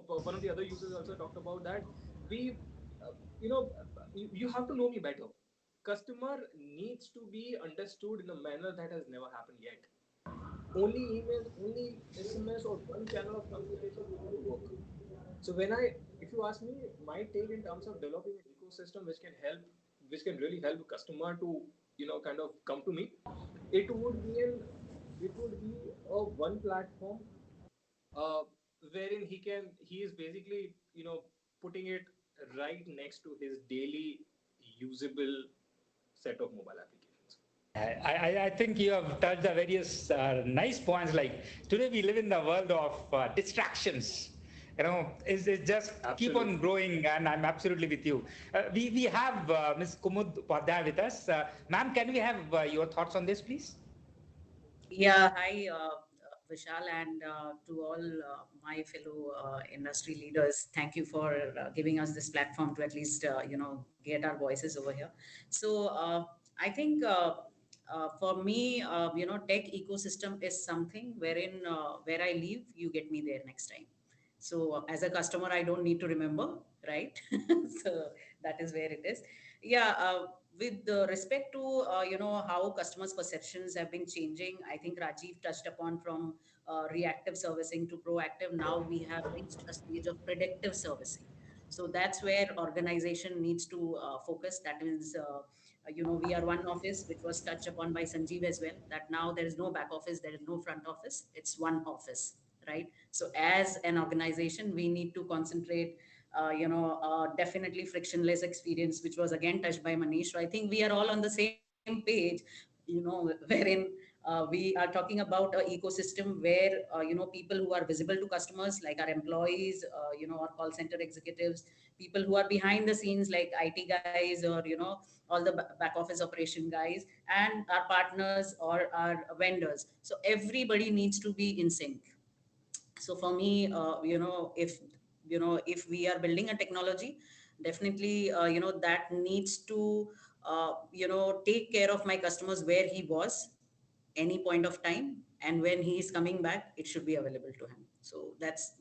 Speaker 9: One of the other users also talked about that we you have to know me better. Customer needs to be understood in a manner that has never happened yet. Only emails, only SMS, or one channel of communication will not work. So if you ask me, my take in terms of developing an ecosystem which can really help a customer to, kind of come to me, it would be a one platform, uh, wherein he is basically, putting it right next to his daily usable set of mobile applications.
Speaker 4: I think you have touched the various nice points. Like today, we live in the world of distractions. It's just keep on
Speaker 9: Absolutely.
Speaker 4: growing, and I'm absolutely with you. We have Ms. Kumud Upadhyay with us. Ma'am, can we have your thoughts on this, please?
Speaker 10: Yeah, hi, Vishal, and to all my fellow industry leaders. Thank you for giving us this platform to at least get our voices over here. So I think for me, tech ecosystem is something wherein where I live, you get me there next time. So as a customer, I don't need to remember, right? So that is where it is. Yeah. With respect to how customers perceptions have been changing, I think Rajiv touched upon from reactive servicing to proactive. Now we have reached a stage of predictive servicing. So that's where organization needs to focus. That is we are one office, which was touched upon by Sanjeev as well, that now there is no back office, there is no front office, it's one office, right? So as an organization, we need to concentrate definitely frictionless experience, which was again touched by Manish. So I think we are all on the same page, wherein we are talking about an ecosystem where people who are visible to customers, like our employees, our call center executives, people who are behind the scenes, like IT guys, or all the back office operation guys, and our partners or our vendors. So everybody needs to be in sync. So for me, if we are building a technology, definitely that needs to take care of my customers where he was any point of time, and when he is coming back, it should be available to him. So that's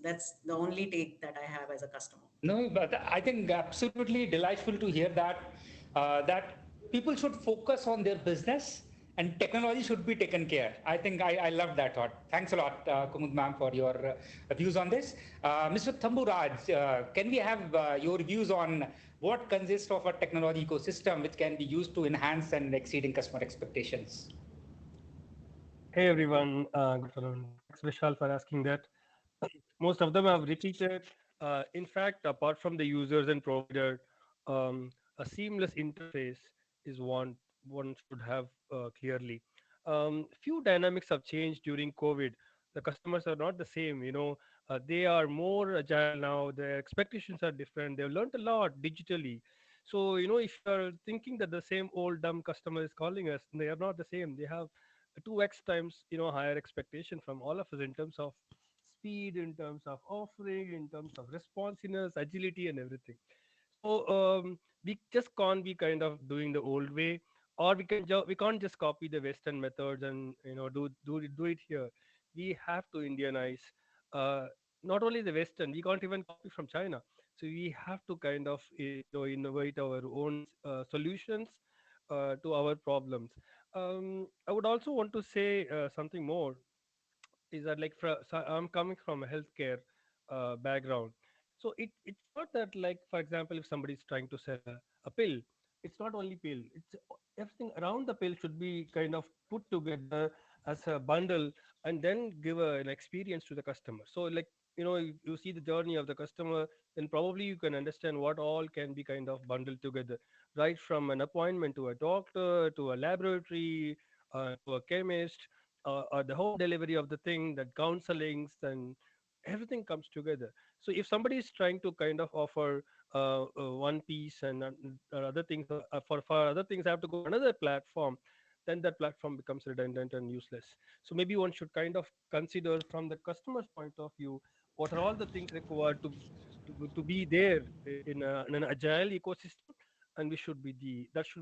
Speaker 10: the only take that I have as a customer.
Speaker 4: No, but I think absolutely delightful to hear that that people should focus on their business and technology should be taken care. I think I love that thought. Thanks a lot, Kumud ma'am, for your views on this. Mr. Thamburaj, can we have your views on what consists of a technology ecosystem which can be used to enhance and exceeding customer expectations?
Speaker 11: Hey everyone, good afternoon. Thanks Vishal for asking that. Most of them have repeated. In fact, apart from the users and provider, a seamless interface is one should have clearly. Few dynamics have changed during COVID. The customers are not the same. They are more agile now. Their expectations are different. They've learned a lot digitally. So if you're thinking that the same old dumb customer is calling us, they are not the same. They have 2x times higher expectation from all of us in terms of speed, in terms of offering, in terms of responsiveness, agility, and everything. So we just can't be kind of doing the old way, or we can't just copy the Western methods and do it here. We have to Indianize. Uh, Not only the Western, we can't even copy from China. So we have to kind of innovate our own solutions to our problems. I would also want to say something more is that so I'm coming from a healthcare background. So it's not that, like, for example, if somebody is trying to sell a pill, it's not only pill, it's everything around the pill should be kind of put together as a bundle and then give an experience to the customer. So like, you see the journey of the customer, then probably you can understand what all can be kind of bundled together, right from an appointment to a doctor to a laboratory to a chemist, the home delivery of the thing, that counselings and everything comes together. So if somebody is trying to kind of offer one piece and other things, for other things I have to go to another platform, then that platform becomes redundant and useless. So maybe one should kind of consider from the customer's point of view, what are all the things required to be there in an agile ecosystem, and that should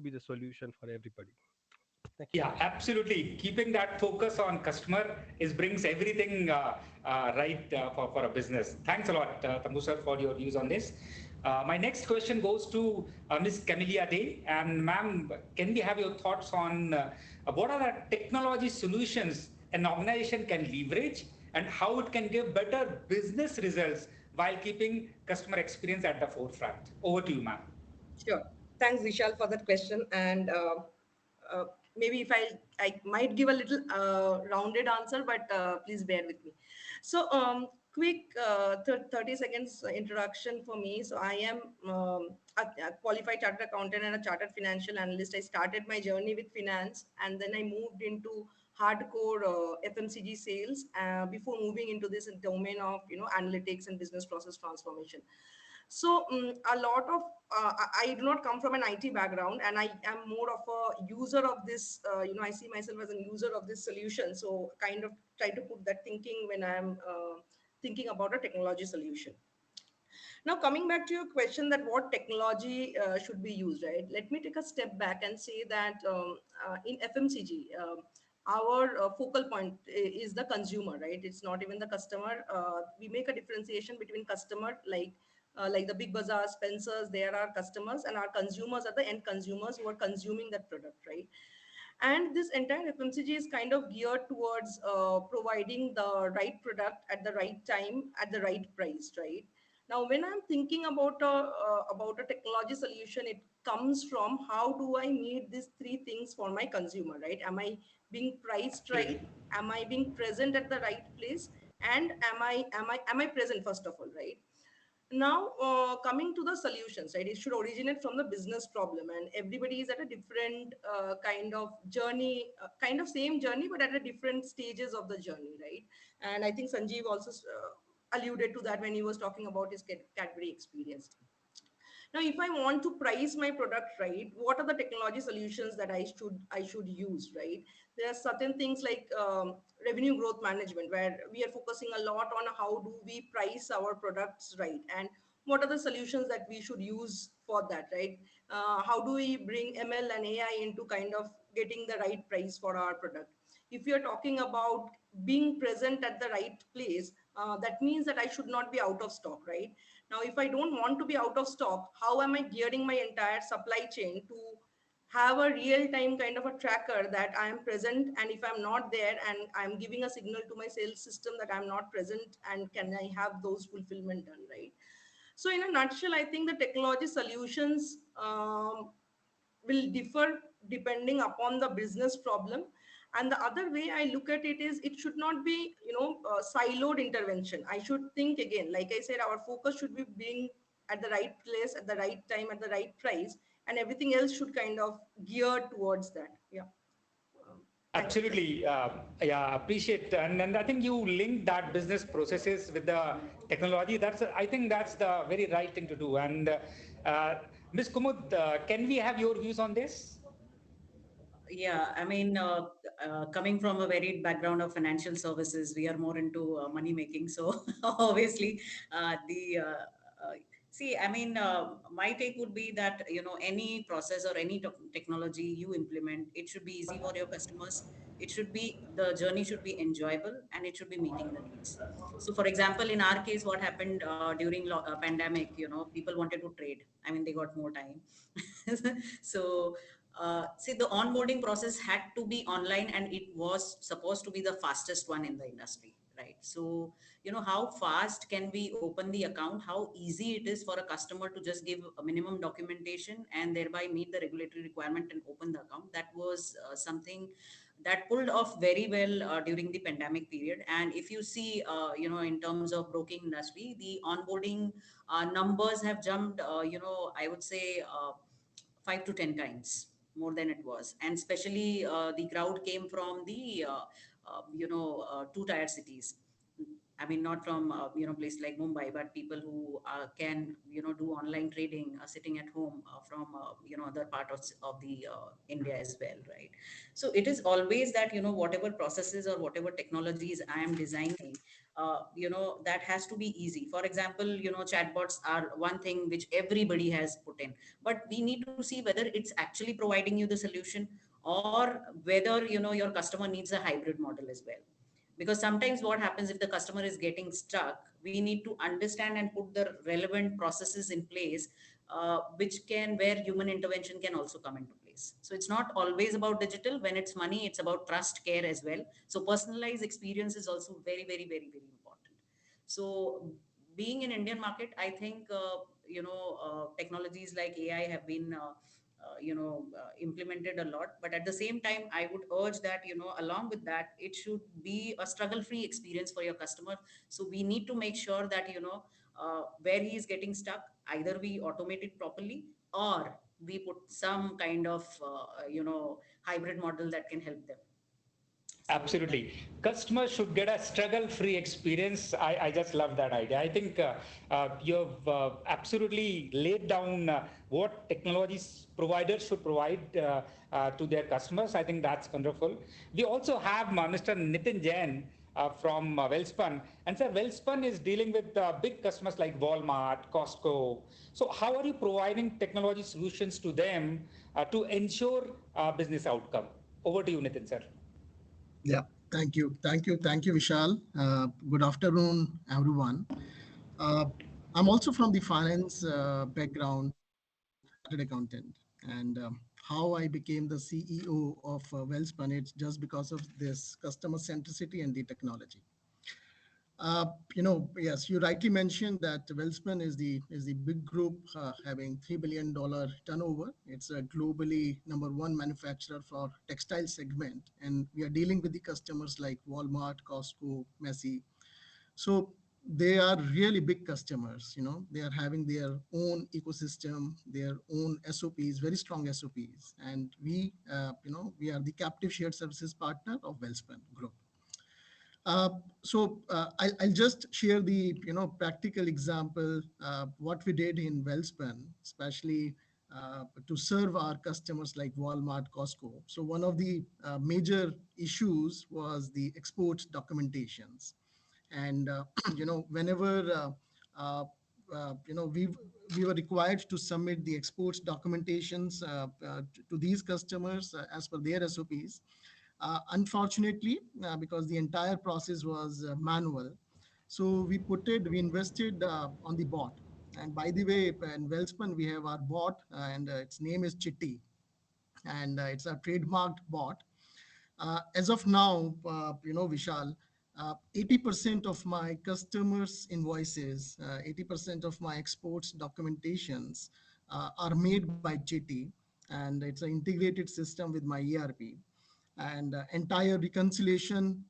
Speaker 11: be the solution for everybody. Thank you.
Speaker 4: Yeah, absolutely. Keeping that focus on customer brings everything right for a business. Thanks a lot, Tambu sir, for your views on this. My next question goes to Ms. Camelia Day. And ma'am, can we have your thoughts on what are the technology solutions an organization can leverage and how it can give better business results while keeping customer experience at the forefront? Over to you, ma'am.
Speaker 12: Sure. Thanks, Vishal, for that question. And uh, maybe if I might give a little rounded answer, but please bear with me. So, quick 30 seconds introduction for me. So, I am a qualified chartered accountant and a chartered financial analyst. I started my journey with finance, and then I moved into hardcore FMCG sales before moving into this domain of analytics and business process transformation. So a lot of I do not come from an IT background, and I am more of a user of this. I see myself as a user of this solution. So kind of try to put that thinking when I'm thinking about a technology solution. Now, coming back to your question that what technology should be used, right? Let me take a step back and say that in FMCG, our focal point is the consumer, right? It's not even the customer. We make a differentiation between customer, like the Big Bazaar, Spencer's, they are our customers, and our consumers are the end consumers who are consuming that product, right? And this entire FMCG is kind of geared towards providing the right product at the right time at the right price, right? Now, when I'm thinking about a technology solution, it comes from how do I meet these three things for my consumer, right? Am I being priced right? Am I being present at the right place? And am I present first of all, right? Now, coming to the solutions, right? It should originate from the business problem, and everybody is at a different kind of journey, kind of same journey, but at a different stages of the journey, right? And I think Sanjeev also alluded to that when he was talking about his Cadbury experience. Now, if I want to price my product right, what are the technology solutions that I should use, right? There are certain things like revenue growth management, where we are focusing a lot on how do we price our products right, and what are the solutions that we should use for that, right? How do we bring ML and AI into kind of getting the right price for our product? If you're talking about being present at the right place, that means that I should not be out of stock, right? Now, if I don't want to be out of stock, how am I gearing my entire supply chain to have a real time kind of a tracker that I am present, and if I'm not there, and I'm giving a signal to my sales system that I'm not present, and can I have those fulfillment done, right? So in a nutshell, I think the technology solutions will differ depending upon the business problem. And the other way I look at it is, it should not be, siloed intervention. I should think again, like I said, our focus should be being at the right place at the right time at the right price, and everything else should kind of gear towards that. Yeah. Thanks.
Speaker 4: Absolutely. Yeah, appreciate. And I think you link that business processes with the technology. I think that's the very right thing to do. And Ms. Kumud, can we have your views on this?
Speaker 10: Yeah, I mean, coming from a varied background of financial services, we are more into money making. So obviously, the see, I mean, my take would be that, any process or any technology you implement, it should be easy for your customers. The journey should be enjoyable, and it should be meeting the needs. So, for example, in our case, what happened during pandemic, people wanted to trade. I mean, they got more time. So see, the onboarding process had to be online, and it was supposed to be the fastest one in the industry, right? So, how fast can we open the account, how easy it is for a customer to just give a minimum documentation and thereby meet the regulatory requirement and open the account. That was something that pulled off very well during the pandemic period. And if you see, in terms of broking industry, the onboarding numbers have jumped, I would say 5 to 10 times more than it was. And especially the crowd came from the two-tier cities. I mean, not from place like Mumbai, but people who can do online trading sitting at home from other part of the India as well, right? So it is always that whatever processes or whatever technologies I am designing, that has to be easy. For example, chatbots are one thing which everybody has put in, but we need to see whether it's actually providing you the solution, or whether your customer needs a hybrid model as well. Because sometimes what happens, if the customer is getting stuck, we need to understand and put the relevant processes in place, where human intervention can also come into place. So it's not always about digital. When it's money, it's about trust, care as well. So personalized experience is also very, very, very, very important. So being in Indian market, I think technologies like AI have been implemented a lot. But at the same time, I would urge that along with that, it should be a struggle free experience for your customer. So we need to make sure that where he is getting stuck, either we automate it properly, or we put some kind of hybrid model that can help them.
Speaker 4: Absolutely. Customers should get a struggle-free experience. I just love that idea. I think you've absolutely laid down what technologies providers should provide to their customers. I think that's wonderful. We also have Mr. Nitin Jain from Welspun. And sir, Welspun is dealing with big customers like Walmart, Costco. So how are you providing technology solutions to them to ensure business outcome? Over to you, Nitin, sir.
Speaker 13: Yeah, thank you. Thank you, Vishal. Good afternoon, everyone. I'm also from the finance background, chartered accountant, and how I became the CEO of Welspun, it's just because of this customer centricity and the technology. Yes, you rightly mentioned that Welspun is the big group having $3 billion turnover. It's a globally #1 manufacturer for textile segment, and we are dealing with the customers like Walmart, Costco, Macy. So they are really big customers. They are having their own ecosystem, their own SOPs, very strong SOPs, and we are the captive shared services partner of Welspun Group. I'll just share the practical example what we did in Welspun, especially to serve our customers like Walmart, Costco. So one of the major issues was the export documentations, and whenever we were required to submit the exports documentations to these customers as per their SOPs. Unfortunately, because the entire process was manual, so we invested on the bot. And by the way, in Welspun, we have our bot, and its name is Chitti. and it's a trademarked bot. As of now, Vishal, 80% of my customers' invoices, 80% of my exports documentations are made by JT, and it's an integrated system with my ERP. And entire reconciliation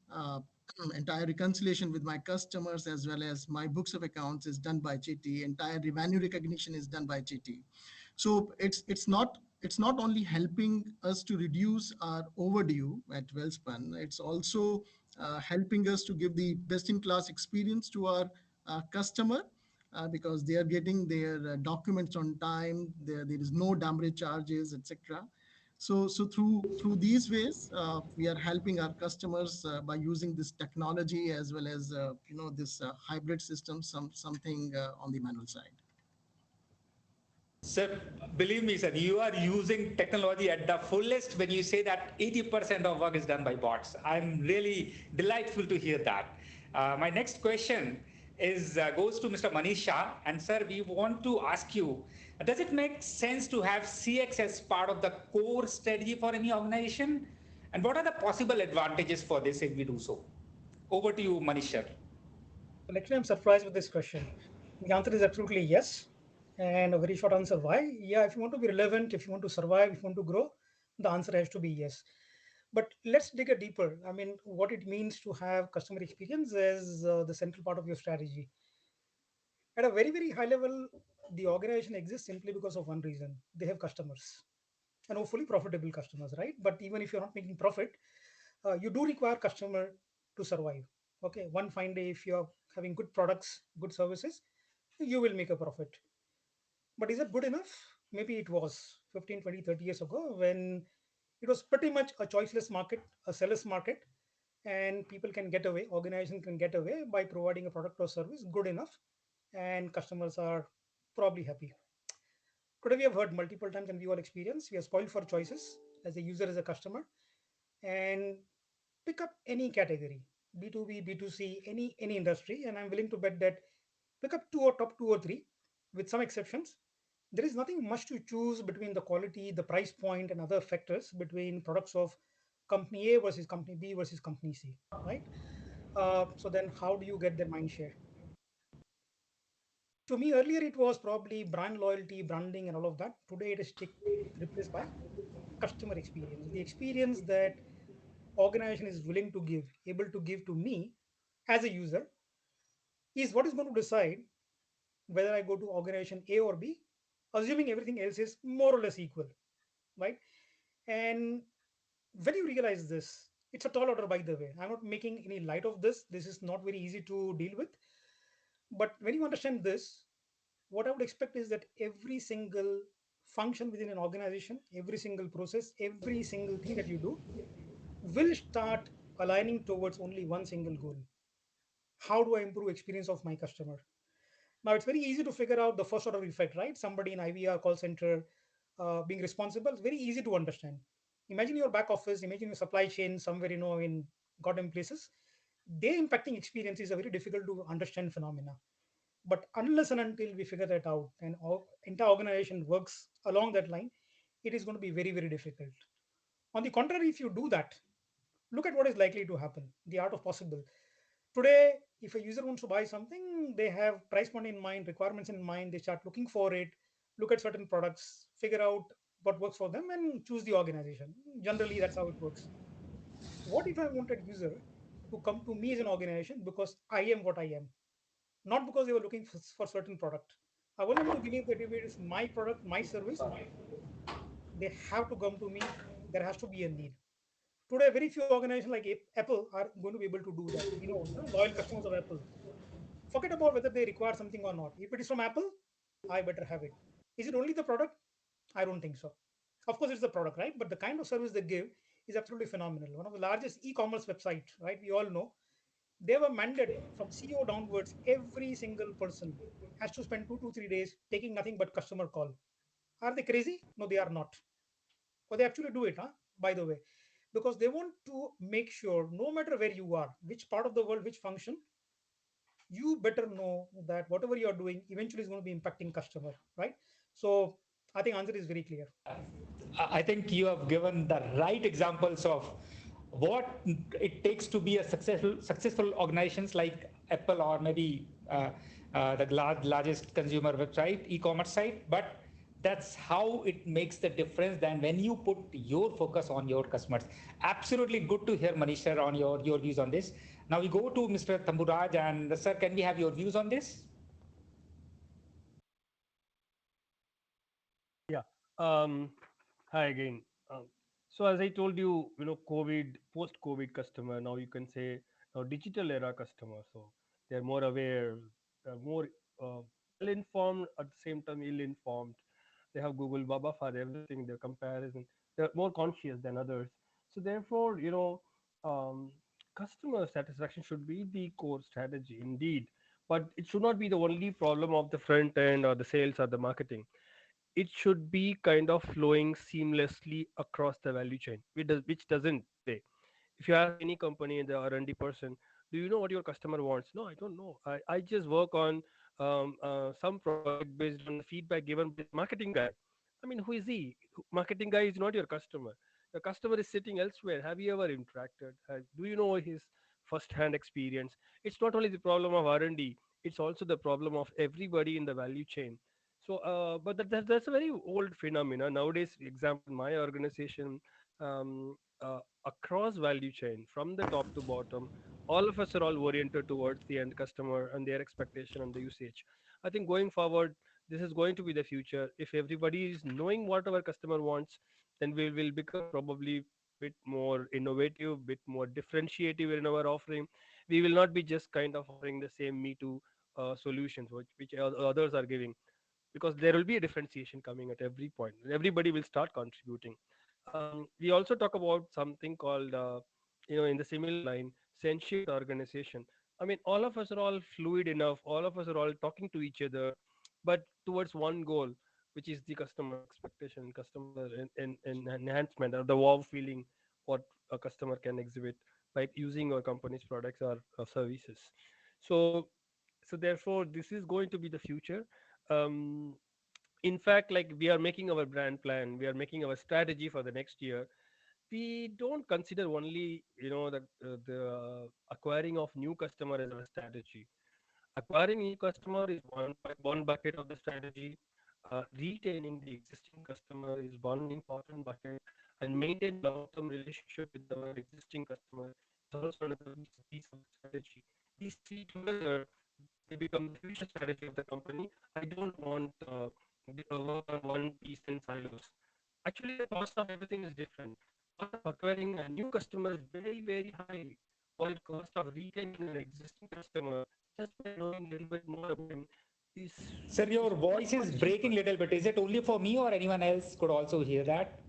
Speaker 13: with my customers as well as my books of accounts is done by JT. Entire revenue recognition is done by JT. So it's not only helping us to reduce our overdue at Wellspun, it's also helping us to give the best-in-class experience to our customer, because they are getting their documents on time. There is no damage charges, etc. So through these ways, we are helping our customers by using this technology as well as this hybrid system, something on the manual side.
Speaker 4: Sir, believe me, sir, you are using technology at the fullest when you say that 80% of work is done by bots. I'm really delightful to hear that. My next question is goes to Mr. Manish Shah. And sir, we want to ask you, does it make sense to have CX as part of the core strategy for any organization? And what are the possible advantages for this if we do so? Over to you, Manish sir.
Speaker 8: Well, actually, I'm surprised with this question. The answer is absolutely yes. And a very short answer why? Yeah, if you want to be relevant, if you want to survive, if you want to grow, the answer has to be yes. But let's dig a deeper. I mean, what it means to have customer experience is the central part of your strategy. At a very, very high level, the organization exists simply because of one reason: they have customers, and hopefully profitable customers, right? But even if you're not making profit, you do require customer to survive. Okay, one fine day, if you're having good products, good services, you will make a profit. But is it good enough? Maybe it was 15, 20, 30 years ago when it was pretty much a choiceless market, a seller's market, and people can get away, organization can get away by providing a product or service good enough, and customers are probably happy. Today we have heard multiple times, and we all experience, we are spoiled for choices as a user, as a customer, and pick up any category, B2B, B2C, any industry, and I'm willing to bet that pick up two or top two or three, with some exceptions. There is nothing much to choose between the quality, the price point, and other factors between products of company A versus company B versus company C, right? So then, how do you get their mind share? To me, earlier it was probably brand loyalty, branding, and all of that. Today, it is replaced by customer experience. The experience that organization is willing to give, able to give to me as a user, is what is going to decide whether I go to organization A or B, assuming everything else is more or less equal, right? And when you realize this, it's a tall order, by the way. I'm not making any light of this. This is not very easy to deal with. But when you understand this, what I would expect is that every single function within an organization, every single process, every single thing that you do will start aligning towards only one single goal: how do I improve experience of my customer? Now it's very easy to figure out the first order effect, right? Somebody in IVR call center being responsible, it's very easy to understand. Imagine your back office, imagine your supply chain somewhere, in goddamn places. They impacting experience is a very difficult to understand phenomena. But unless and until we figure that out and entire organization works along that line, it is going to be very, very difficult. On the contrary, if you do that, look at what is likely to happen, the art of possible. Today, if a user wants to buy something, they have price point in mind, requirements in mind, they start looking for it, look at certain products, figure out what works for them, and choose the organization. Generally, that's how it works. What if I wanted user to come to me as an organization because I am what I am, not because they were looking for certain product? I want them to believe that if it is my product, my service, they have to come to me. There has to be a need. Today, very few organizations like Apple are going to be able to do that. Loyal customers of Apple. Forget about whether they require something or not. If it is from Apple, I better have it. Is it only the product? I don't think so. Of course, it's the product, right? But the kind of service they give is absolutely phenomenal. One of the largest e-commerce website, right? We all know they were mandated from CEO downwards. Every single person has to spend 2 to 3 days taking nothing but customer call. Are they crazy? No, they are not. Or they actually do it, huh? By the way, because they want to make sure no matter where you are, which part of the world, which function, you better know that whatever you are doing eventually is going to be impacting customer, right? So I think answer is very clear.
Speaker 4: I think you have given the right examples of what it takes to be a successful organizations like Apple or maybe the largest consumer website, e-commerce site. But that's how it makes the difference than when you put your focus on your customers. Absolutely good to hear, Manish sir, on your views on this. Now we go to Mr. Tamburaj, and sir, can we have your views on this?
Speaker 11: Yeah. Um, Hi again. So as I told you, COVID, post-COVID customer, now you can say now digital era customer. So they're more aware, they're more well-informed, at the same time ill-informed. They have Google Baba for everything, their comparison. They're more conscious than others. So therefore, customer satisfaction should be the core strategy indeed. But it should not be the only problem of the front end or the sales or the marketing. It should be kind of flowing seamlessly across the value chain, which doesn't today. If you ask any company in the R&D person, do you know what your customer wants? No, I don't know. I just work on some project based on the feedback given by the marketing guy. I mean, who is he? Marketing guy is not your customer. The customer is sitting elsewhere. Have you ever interacted? Do you know his first-hand experience? It's not only the problem of R&D, it's also the problem of everybody in the value chain. So, but that's a very old phenomena nowadays. Example, my organization, across value chain, from the top to bottom, all of us are all oriented towards the end customer and their expectation and the usage. I think going forward, this is going to be the future. If everybody is knowing what our customer wants, then we will become probably bit more innovative, bit more differentiative in our offering. We will not be just kind of offering the same me too solutions which others are giving, because there will be a differentiation coming at every point. Everybody will start contributing. We also talk about something called, in the similar line, sentient organization. I mean, all of us are all fluid enough. All of us are all talking to each other, but towards one goal, which is the customer expectation, customer enhancement, or the wow feeling what a customer can exhibit by using our company's products or services. So, so therefore, this is going to be the future. Um, in fact, like we are making our brand plan, we are making our strategy for the next year. We don't consider only the acquiring of new customer as our strategy. Acquiring new customer is one bucket of the strategy. Retaining the existing customer is one important bucket, and maintain long-term relationship with our existing customer is also another piece of the strategy. These three together, they become the future strategy of the company. I don't want work on one piece in silos. Actually, the cost of everything is different. Cost of acquiring a new customer is very, very high, while cost of retaining an existing customer just by knowing a little bit more about him is
Speaker 4: Sir, your voice
Speaker 11: much
Speaker 4: is breaking
Speaker 11: cheaper.
Speaker 4: a little bit. Is it only for me or anyone else could also hear that?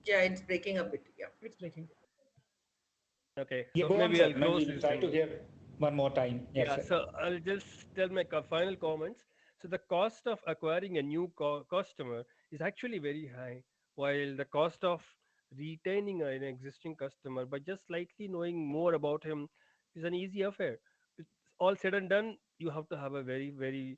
Speaker 12: Yeah, it's breaking a bit. Yeah.
Speaker 8: It's breaking.
Speaker 11: Okay,
Speaker 4: Yeah,
Speaker 11: so
Speaker 4: go on,
Speaker 11: maybe
Speaker 4: sir.
Speaker 11: I'll close
Speaker 4: Maybe
Speaker 11: this
Speaker 4: try
Speaker 11: thing.
Speaker 4: to hear one more time. Yes,
Speaker 11: Yeah,
Speaker 4: sir.
Speaker 11: so I'll just tell my final comments. So the cost of acquiring a new customer is actually very high, while the cost of retaining an existing customer by just slightly knowing more about him is an easy affair. It's all said and done, you have to have a very, very,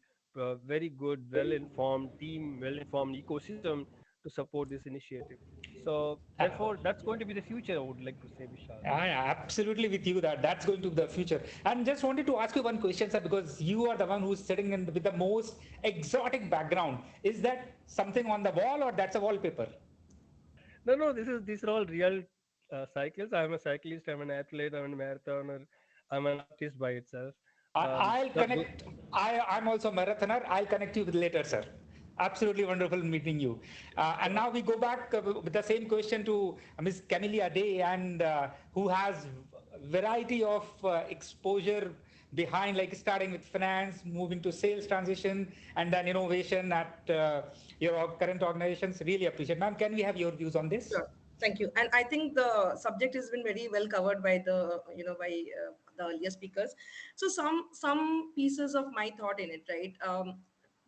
Speaker 11: very good, well-informed team, well-informed ecosystem to support this initiative. So therefore, that's going to be the future, I would like to say, Vishal.
Speaker 4: I absolutely with you that that's going to be the future. And just wanted to ask you one question, sir, because you are the one who's sitting in with the most exotic background. Is that something on the wall or that's a wallpaper?
Speaker 11: No, no, these are all real cycles. I'm a cyclist. I'm an athlete. I'm a marathoner. I'm an artist by itself.
Speaker 4: I'll
Speaker 11: The, the,
Speaker 4: connect. I'm also a marathoner. I'll connect you with later, sir. Absolutely wonderful meeting you. And now we go back with the same question to Ms. Camelia Day, and who has variety of exposure behind, like starting with finance, moving to sales transition, and then innovation at your current organizations. Really appreciate, ma'am. Can we have your views on this?
Speaker 12: Sure. Thank you. And I think the subject has been very well covered by the earlier speakers. So some pieces of my thought in it, right?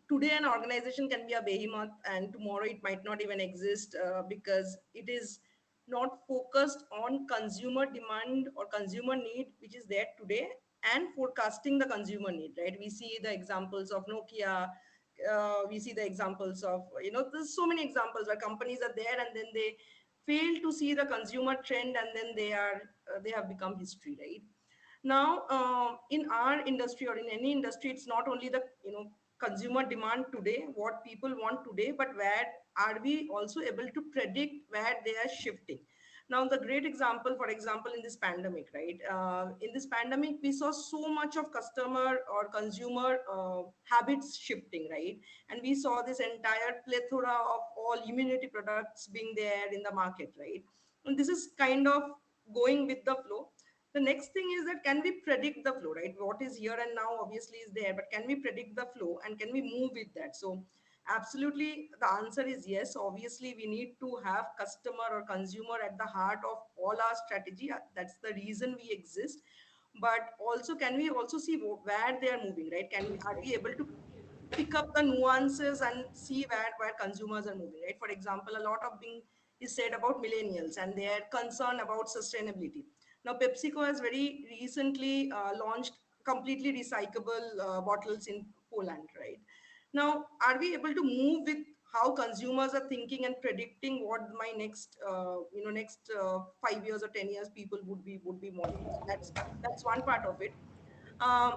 Speaker 12: Today an organization can be a behemoth, and tomorrow it might not even exist because it is not focused on consumer demand or consumer need, which is there today, and forecasting the consumer need, right? We see the examples of Nokia we see the examples of, there's so many examples where companies are there and then they fail to see the consumer trend, and then they have become history, right? Now, in our industry or in any industry, it's not only the consumer demand today, what people want today, but where are we also able to predict where they are shifting. Now, the great example, for example, in this pandemic, right? In this pandemic, we saw so much of customer or consumer habits shifting, right? And we saw this entire plethora of all immunity products being there in the market, right? And this is kind of going with the flow. The next thing is that, can we predict the flow, right? What is here and now obviously is there, but can we predict the flow and can we move with that? So absolutely, the answer is yes. Obviously, we need to have customer or consumer at the heart of all our strategy. That's the reason we exist. But also, can we also see where they are moving, right? Are we able to pick up the nuances and see where consumers are moving, right? For example, a lot of being is said about millennials and their concern about sustainability. Now, PepsiCo has very recently launched completely recyclable bottles in Poland, right? Now, are we able to move with how consumers are thinking and predicting what my next 5 years or 10 years people would be wanting? So that's one part of it. Um,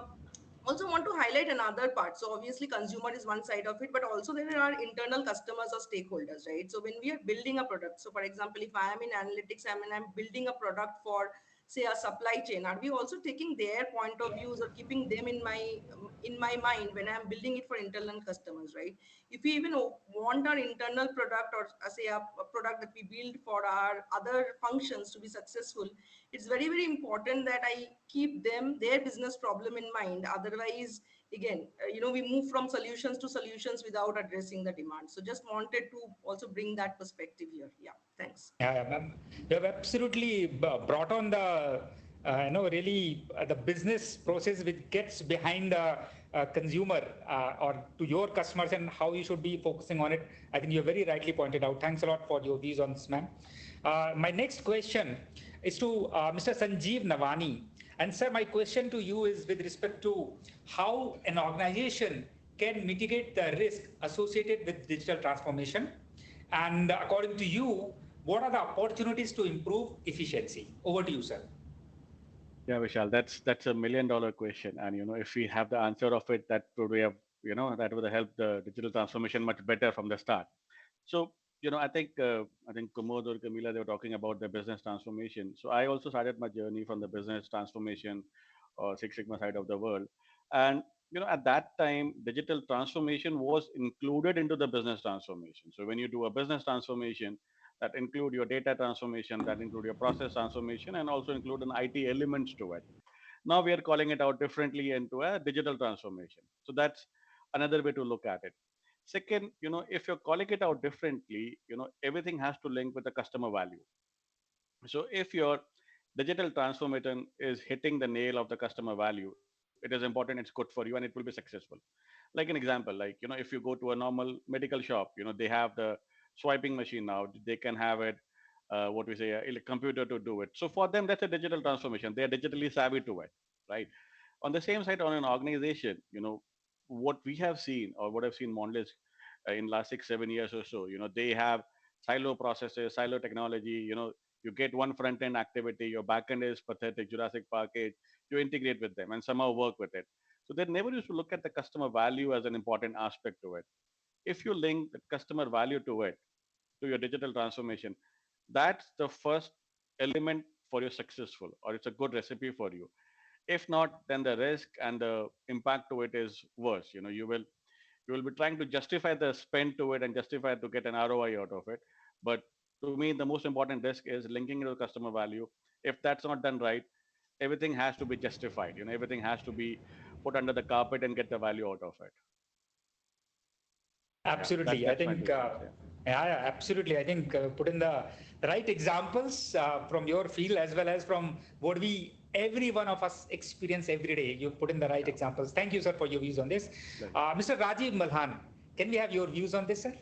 Speaker 12: Also want to highlight another part. So obviously consumer is one side of it, but also there are internal customers or stakeholders, right? So when we are building a product, so for example, if I am in analytics, I'm building a product for, say, a supply chain, are we also taking their point of views or keeping them in my mind when I'm building it for internal customers, right? If we even want our internal product or say a product that we build for our other functions to be successful, it's very, very important that I keep their business problem in mind. Otherwise, again, we move from solutions to solutions without addressing the demand. So just wanted to also bring that perspective here. Yeah, thanks.
Speaker 4: Yeah, ma'am. You have absolutely brought on the, really the business process which gets behind the consumer or to your customers and how you should be focusing on it. I think you very rightly pointed out. Thanks a lot for your views on this, ma'am. My next question is to Mr. Sanjeev Navani. And sir, my question to you is with respect to how an organization can mitigate the risk associated with digital transformation. And according to you, what are the opportunities to improve efficiency? Over to you, sir.
Speaker 7: Yeah, Vishal, that's a $1 million question. And if we have the answer of it, that would have that would have helped the digital transformation much better from the start. So I think Kumod or Camila, they were talking about the business transformation. So I also started my journey from the business transformation or Six Sigma side of the world. And at that time, digital transformation was included into the business transformation. So when you do a business transformation, that include your data transformation, that include your process transformation, and also include an IT elements to it. Now we are calling it out differently into a digital transformation. So that's another way to look at it. Second, if you're calling it out differently, everything has to link with the customer value. So if your digital transformation is hitting the nail of the customer value, it is important, it's good for you, and it will be successful. Like an example, if you go to a normal medical shop, they have the swiping machine now. They can have it, a computer to do it. So for them, that's a digital transformation. They are digitally savvy to it, right? On the same side, on an organization, what we have seen or what I've seen Mondelez in last 6-7 years or so, they have silo processes, silo technology. You get one front end activity, your back end is pathetic, Jurassic Park age. You integrate with them and somehow work with it. So they never used to look at the customer value as an important aspect to it. If you link the customer value to it, to your digital transformation, that's the first element for your successful, or it's a good recipe for you. If not, then the risk and the impact to it is worse. You will be trying to justify the spend to it and justify to get an ROI out of it. But to me, the most important risk is linking it to customer value. If that's not done right, everything has to be justified. Everything has to be put under the carpet and get the value out of it.
Speaker 4: Absolutely.
Speaker 7: Yeah,
Speaker 4: I think, absolutely. I think put in the right examples from your field as well as from what every one of us experience every day. You put in the right examples. Thank you, sir, for your views on this. Mr. Rajiv Malhan, can we have your views on this, sir?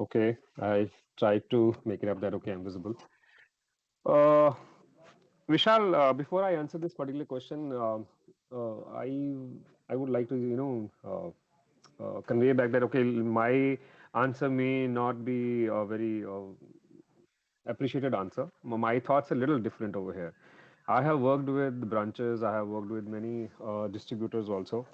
Speaker 6: Okay, I tried to make it up that, okay, I'm visible. Vishal, before I answer this particular question, I I would like to, convey back that, okay, my answer may not be a very appreciated answer. My thoughts are a little different over here. I have worked with branches, I have worked with many distributors also.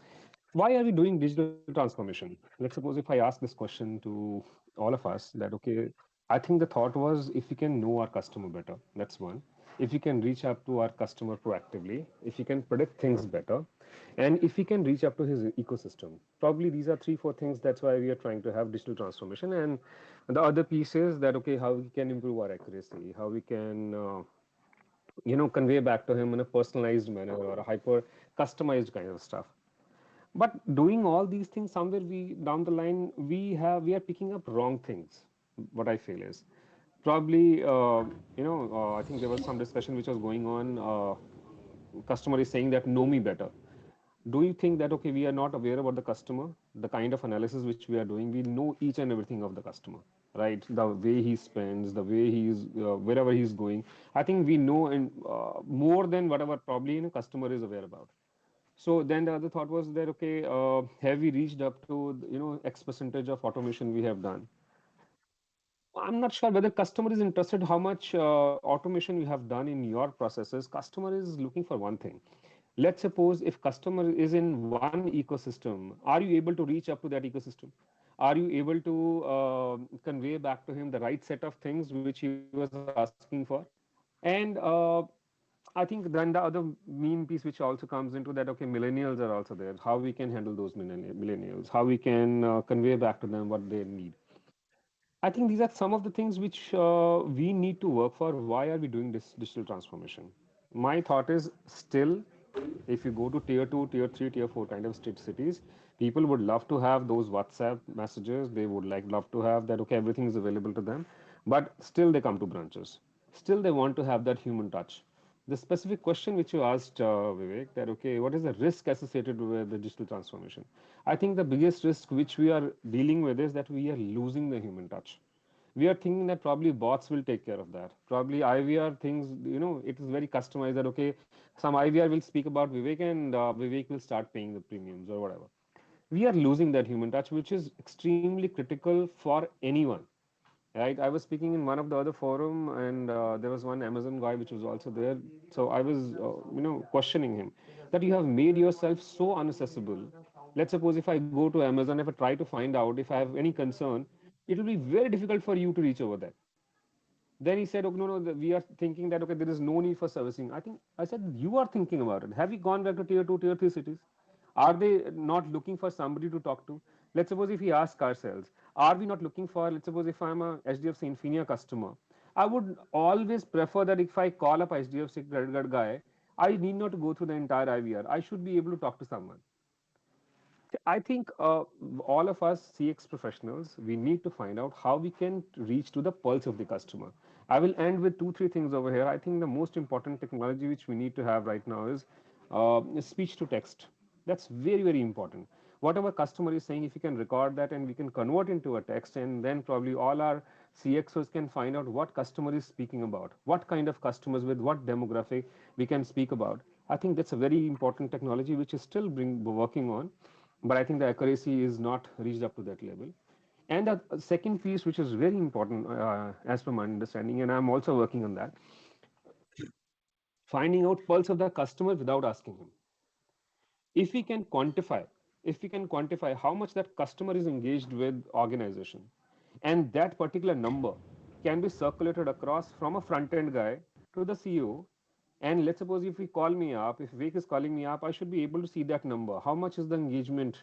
Speaker 6: Why are we doing digital transformation? Let's suppose if I ask this question to all of us that, okay, I think the thought was if we can know our customer better, that's one. If we can reach out to our customer proactively, if we can predict things better, and if we can reach up to his ecosystem. Probably these are three, four things. That's why we are trying to have digital transformation. And the other piece is that, okay, how we can improve our accuracy, how we can, convey back to him in a personalized manner or a hyper customized kind of stuff. But doing all these things, somewhere we down the line we are picking up wrong things. What I feel is probably I think there was some discussion which was going on. Customer is saying that know me better. Do you think that, okay, we are not aware about the customer, the kind of analysis which we are doing? We know each and everything of the customer, right? The way he spends, the way he is, wherever he is going. I think we know and more than whatever probably customer is aware about. So then the other thought was that, okay, have we reached up to, X percentage of automation we have done? I'm not sure whether customer is interested how much automation you have done in your processes. Customer is looking for one thing. Let's suppose if customer is in one ecosystem, are you able to reach up to that ecosystem? Are you able to convey back to him the right set of things which he was asking for? And I think then the other mean piece which also comes into that, okay, millennials are also there. How we can handle those millennials, how we can convey back to them what they need. I think these are some of the things which we need to work for. Why are we doing this digital transformation? My thought is still, if you go to tier 2, tier 3, tier 4 kind of state cities, people would love to have those WhatsApp messages. They would love to have that, okay, everything is available to them, but still they come to branches. Still they want to have that human touch. The specific question which you asked, Vivek, that, okay, what is the risk associated with the digital transformation? I think the biggest risk which we are dealing with is that we are losing the human touch. We are thinking that probably bots will take care of that. Probably IVR things, it is very customized that, okay, some IVR will speak about Vivek and Vivek will start paying the premiums or whatever. We are losing that human touch, which is extremely critical for anyone. Right, I was speaking in one of the other forum, and there was one Amazon guy which was also there. So I was, questioning him that you have made yourself so inaccessible. Let's suppose if I go to Amazon, if I try to find out if I have any concern, it will be very difficult for you to reach over there. Then he said, "Okay, no, we are thinking that, okay, there is no need for servicing." I said, you are thinking about it. Have you gone back to tier 2, tier 3 cities? Are they not looking for somebody to talk to? Let's suppose if we ask ourselves, are we not looking for, let's suppose if I'm a HDFC Infinia customer, I would always prefer that if I call up HDFC credit card guy, I need not to go through the entire IVR. I should be able to talk to someone. I think all of us CX professionals, we need to find out how we can reach to the pulse of the customer. I will end with two, three things over here. I think the most important technology which we need to have right now is speech to text. That's very, very important. Whatever customer is saying, if you can record that and we can convert into a text, and then probably all our CXOs can find out what customer is speaking about, what kind of customers with what demographic we can speak about. I think that's a very important technology which is still working on, but I think the accuracy is not reached up to that level. And the second piece, which is very important as per my understanding, and I'm also working on that, finding out pulse of the customer without asking him. If we can quantify, how much that customer is engaged with organization, and that particular number can be circulated across from a front end guy to the CEO. And let's suppose if we call me up, if Vivek is calling me up, I should be able to see that number. How much is the engagement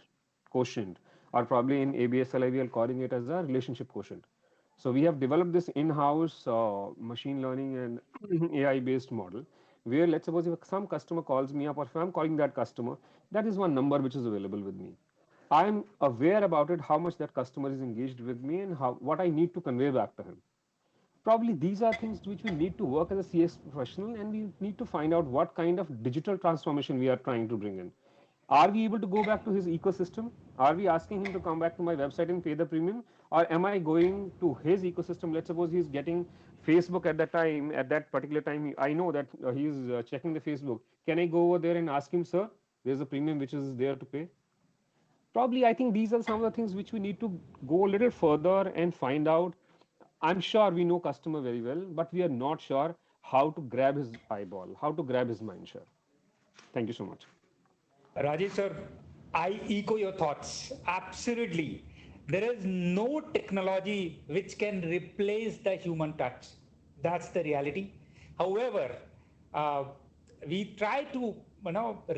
Speaker 6: quotient? Or probably in ABSLI, we are calling it as a relationship quotient. So we have developed this in-house machine learning and AI-based model, where let's suppose if some customer calls me up, or if I'm calling that customer, that is one number which is available with me. I'm aware about it, how much that customer is engaged with me, and what I need to convey back to him. Probably these are things which we need to work as a CS professional, and we need to find out what kind of digital transformation we are trying to bring in. Are we able to go back to his ecosystem? Are we asking him to come back to my website and pay the premium? Or am I going to his ecosystem? Let's suppose he's getting Facebook at that time, at that particular time. I know that he's checking the Facebook. Can I go over there and ask him, sir, There's a premium which is there to pay. Probably, I think these are some of the things which we need to go a little further and find out. I'm sure we know customer very well, but we are not sure how to grab his eyeball, how to grab his mind share. Thank you so much.
Speaker 4: Rajesh sir, I echo your thoughts. Absolutely. There is no technology which can replace the human touch. That's the reality. However, uh, we try to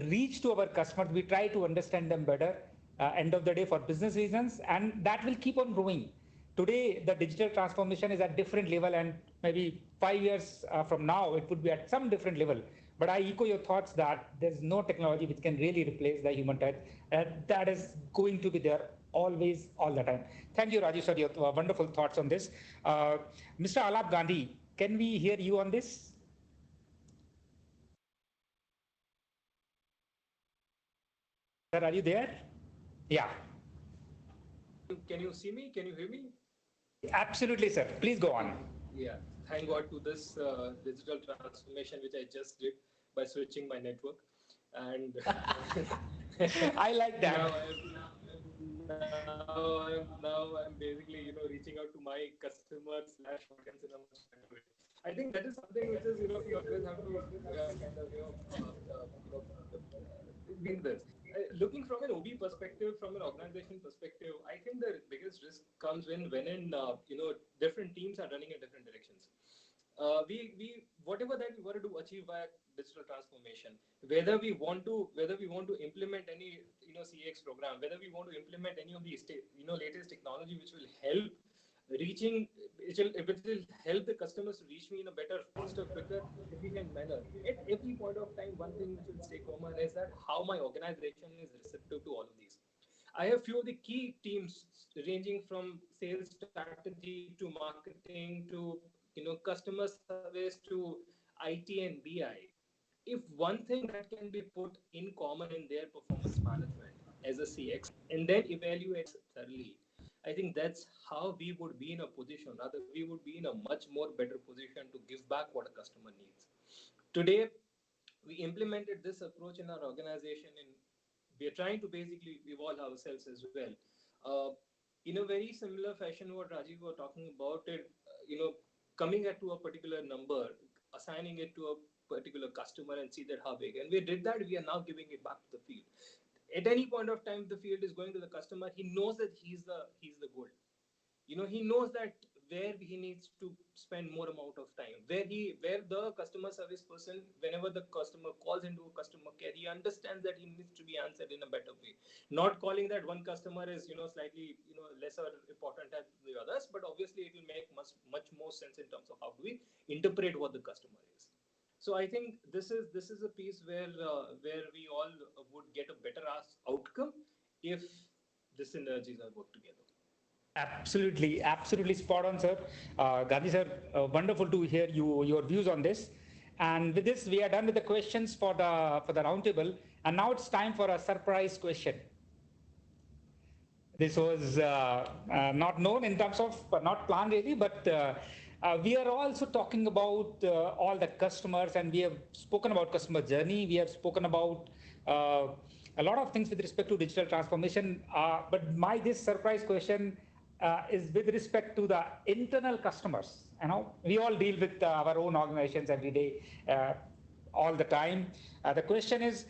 Speaker 4: reach to our customers. We try to understand them better. End of the day, for business reasons, and that will keep on growing. Today, the digital transformation is at different level, and maybe 5 years from now, it would be at some different level. But I echo your thoughts that there's no technology which can really replace the human touch, and that is going to be there always, all the time. Thank you, Rajesh, for your wonderful thoughts on this. Mr. Alap Gandhi, can we hear you on this? Sir, are you there? Yeah.
Speaker 9: Can you see me? Can you hear me?
Speaker 4: Absolutely, sir. Please go on.
Speaker 9: Yeah. Thank God to this digital transformation which I just did by switching my network, and
Speaker 4: I like that.
Speaker 9: Now I'm basically reaching out to my customers slash audience in a much better way. I think that is something which is we always have to kind of bring this. Looking from an OB perspective, from an organization perspective, I think the biggest risk comes when in different teams are running in different directions. We whatever that we want to do achieve via digital transformation, whether we want to implement any CX program, whether we want to implement any of these latest technology which will help reaching it will help the customers to reach me in a better, faster, quicker, efficient manner. At every point of time, one thing which will stay common is that how my organization is receptive to all of these. I have few of the key teams ranging from sales strategy to marketing to customer service to IT and BI. If one thing that can be put in common in their performance management as a CX and then evaluate thoroughly, I think that's how we would be in a position, rather we would be in a much more better position to give back what a customer needs. Today, we implemented this approach in our organization, and we are trying to basically evolve ourselves as well. In a very similar fashion, what Rajiv was talking about it, coming at to a particular number, assigning it to a particular customer and see that how big. And we did that. We are now giving it back to the field. At any point of time, the field is going to the customer. He knows that he's the goal. He knows that where he needs to spend more amount of time, where the customer service person, whenever the customer calls into a customer care, he understands that he needs to be answered in a better way, not calling that one customer is slightly lesser important than the others, but obviously it will make much more sense in terms of how do we interpret what the customer is. So I think this is a piece where we all would get a better outcome if the synergies are worked together.
Speaker 4: Absolutely, absolutely spot on, sir. Gandhi sir, wonderful to hear your views on this. And with this, we are done with the questions for the roundtable, and now it's time for a surprise question. This was not known in terms of not planned really, but we are also talking about all the customers, and we have spoken about customer journey. We have spoken about a lot of things with respect to digital transformation. But this surprise question is with respect to the internal customers. We all deal with our own organizations every day, all the time. The question is,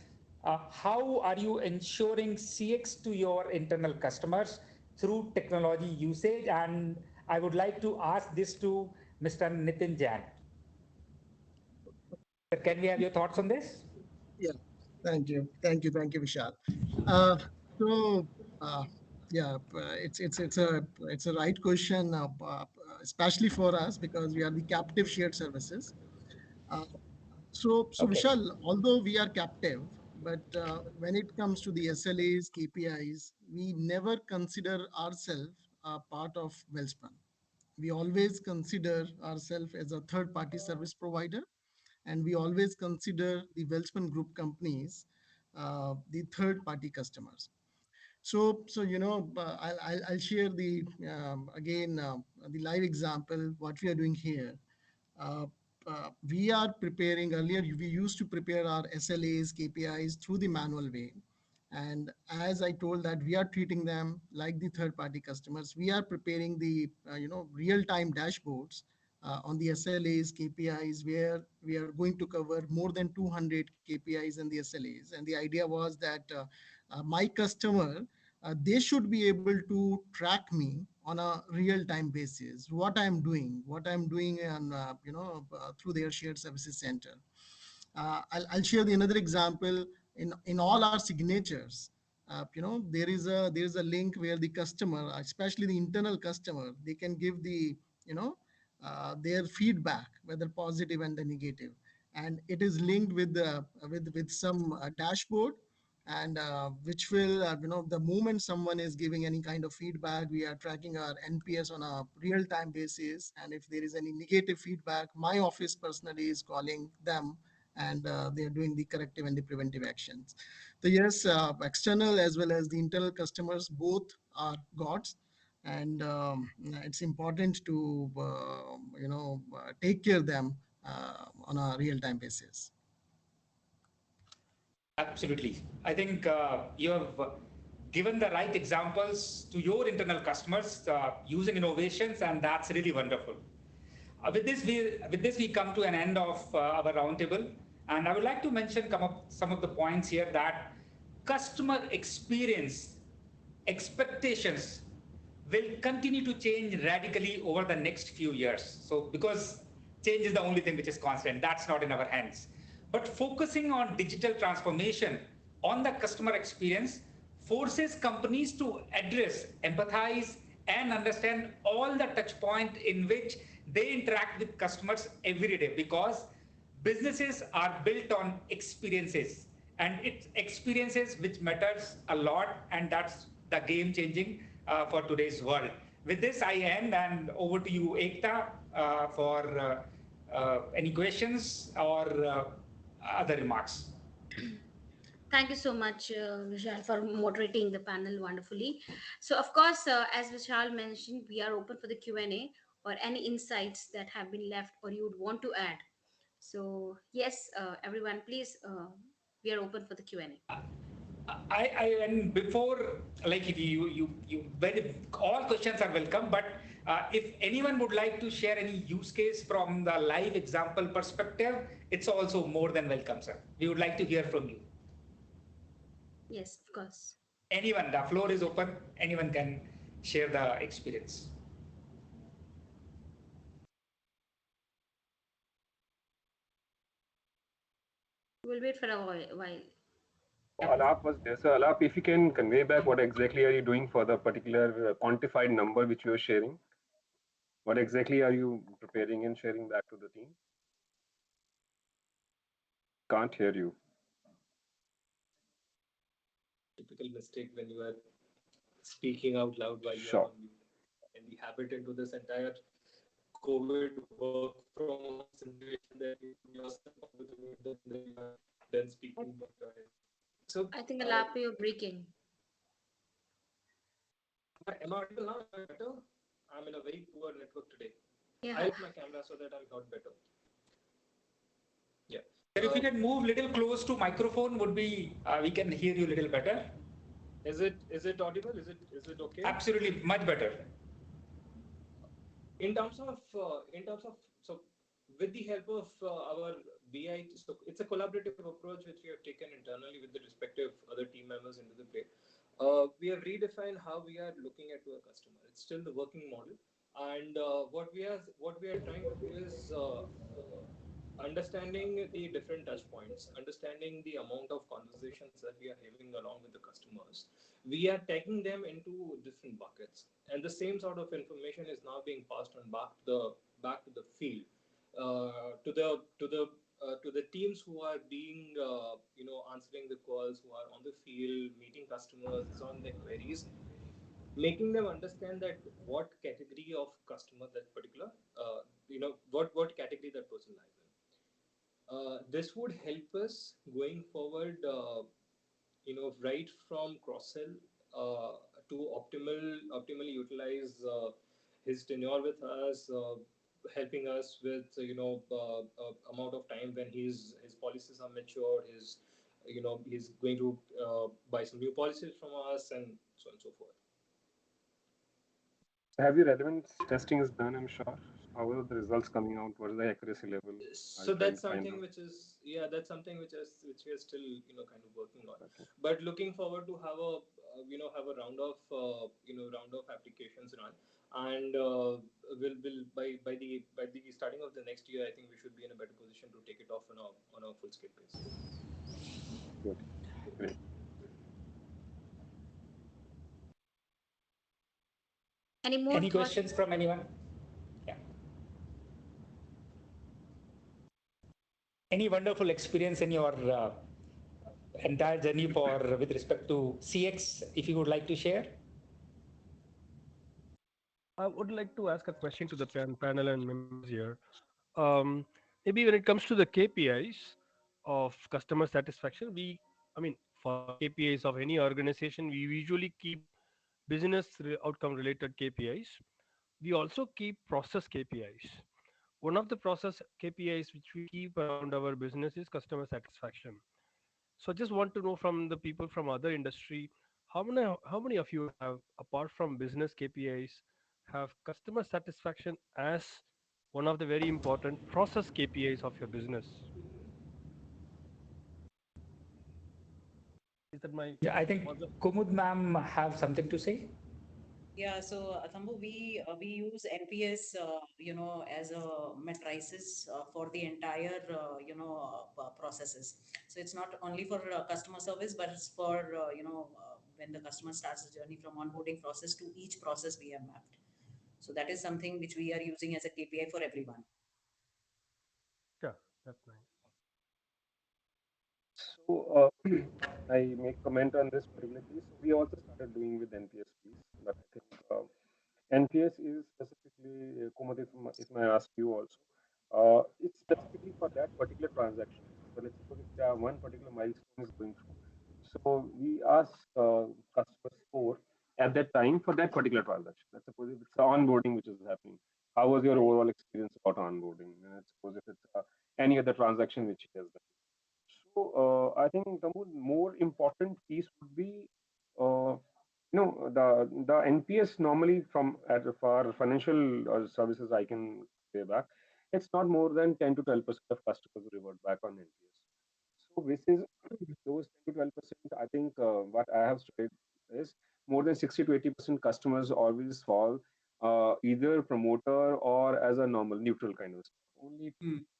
Speaker 4: how are you ensuring CX to your internal customers through technology usage? And I would like to ask this to Mr. Nitin Jain. Can we have your thoughts on this?
Speaker 13: Yeah, thank you, Vishal. So yeah, it's a right question, especially for us because we are the captive shared services. So
Speaker 4: Okay.
Speaker 13: Vishal, although we are captive, but when it comes to the SLAs, KPIs, we never consider ourselves a part of Wellspun. We always consider ourselves as a third-party service provider, and we always consider the Wellspun Group companies the third-party customers. So I'll share the again the live example what we are doing here. Uh, we are preparing earlier, we used to prepare our SLAs, KPIs through the manual way. And as I told that we are treating them like the third party customers, we are preparing the, real time dashboards on the SLAs, KPIs, where we are going to cover more than 200 KPIs and the SLAs. And the idea was that my customer, they should be able to track me on a real time basis, what I'm doing and through their shared services center. I'll share the another example. In all our signatures, there is a link where the customer, especially the internal customer, they can give the, you know their feedback, whether positive and the negative, and it is linked with the with some dashboard, and which will, the moment someone is giving any kind of feedback, we are tracking our NPS on a real time basis, and if there is any negative feedback, my office personally is calling them, and they are doing the corrective and the preventive actions. So yes, external as well as the internal customers both are gods, and it's important to take care of them on a real time basis.
Speaker 4: Absolutely. I think you have given the right examples to your internal customers using innovations, and that's really wonderful. With this, we come to an end of our roundtable, and I would like to mention some of the points here that customer experience expectations will continue to change radically over the next few years. So, because change is the only thing which is constant, that's not in our hands. But focusing on digital transformation on the customer experience forces companies to address, empathize, and understand all the touch points in which they interact with customers every day, because businesses are built on experiences, and it's experiences which matters a lot, and that's the game changing for today's world. With this, I end, and over to you, Ekta, for any questions or other remarks.
Speaker 2: Thank you so much, Vishal, for moderating the panel wonderfully. So, of course, as Vishal mentioned, we are open for the Q&A or any insights that have been left or you would want to add. So, yes, everyone, please, we are open for the Q&A.
Speaker 4: And before, like, if all questions are welcome, but if anyone would like to share any use case from the live example perspective, it's also more than welcome, sir. We would like to hear from you.
Speaker 2: Yes, of course.
Speaker 4: Anyone, the floor is open. Anyone can share the experience.
Speaker 2: We'll wait for a while.
Speaker 6: Alap was there. So Alap, if you can convey back what exactly are you doing for the particular quantified number which you are sharing? What exactly are you preparing and sharing back to the team? Can't hear you.
Speaker 9: Typical mistake when you are speaking out loud while you are on mute. And we habit into this entire COVID work from situation that you yourself on the mute, then you are then speaking. So
Speaker 2: I think Alap, you're breaking.
Speaker 9: Am I audible now? Am I better? I'm in a very poor network today.
Speaker 2: Yeah.
Speaker 9: I hit my camera so that I'm heard better. Yeah.
Speaker 4: If you can move little close to microphone, would be we can hear you a little better.
Speaker 9: Is it audible? Is it okay?
Speaker 4: Absolutely, much better.
Speaker 9: In terms of so with the help of our BI, so it's a collaborative approach which we have taken internally with the respective other team members into the play. We have redefined how we are looking at to a customer. It's still the working model, and what we are trying to do is understanding the different touch points, understanding the amount of conversations that we are having along with the customers. We are taking them into different buckets, and the same sort of information is now being passed on back to the field, to the teams who are being answering the calls, who are on the field meeting customers on their queries, making them understand that what category of customer that particular what category that person lies in. This would help us going forward, right from cross-sell to optimally utilize his tenure with us, helping us with amount of time when his policies are mature, he's going to buy some new policies from us, and so on and so forth.
Speaker 6: Have your relevance testing is done, I'm sure. How are the results coming out? What is the accuracy level? Are
Speaker 9: So
Speaker 6: you trying
Speaker 9: that's
Speaker 6: to find
Speaker 9: something
Speaker 6: out?
Speaker 9: which is, yeah, that's something which we are still kind of working on,
Speaker 6: Okay.
Speaker 9: but looking forward to have a have a round of round of applications run, and will by the starting of the next year, I think we should be in a better position to take it off on a full scale basis.
Speaker 6: Good. Great.
Speaker 2: Any more
Speaker 4: Any
Speaker 2: thoughts?
Speaker 4: questions from anyone? Yeah. Any wonderful experience in your entire journey for with respect to CX, if you would like to share?
Speaker 11: I would like to ask a question to the panel and members here. Um, Maybe when it comes to the KPIs of customer satisfaction, I mean, for KPIs of any organization, we usually keep outcome related KPIs. We also keep process KPIs. One of the process KPIs which we keep around our business is customer satisfaction. So I just want to know from the people from other industry, how many of you have, apart from business KPIs, have customer satisfaction as one of the very important process KPIs of your business? Is that my
Speaker 4: Yeah, I think Kumud ma'am have something to say.
Speaker 10: Yeah, so Thambu, we use NPS, as a matrices for the entire, processes. So it's not only for customer service, but it's for when the customer starts the journey from onboarding process to each process we have mapped. So that is something which we are using as a KPI for everyone.
Speaker 11: Yeah, that's nice.
Speaker 6: So I make comment on this particular piece. We also started doing with NPS piece, but I think NPS is specifically, Kumud, if I ask you also, it's specifically for that particular transaction. So let's suppose if one particular milestone is going through. So we ask customer score at that time for that particular transaction. Let's suppose if it's onboarding which is happening. How was your overall experience about onboarding? And let's suppose if it's any other transaction which he has done. So I think the more important piece would be, the NPS normally from for financial services I can say back, it's not more than 10 to 12% of customers revert back on NPS. So this is those 10 to 12%. I think what I have studied is more than 60 to 80% customers always fall either promoter or as a normal neutral kind of stuff. Only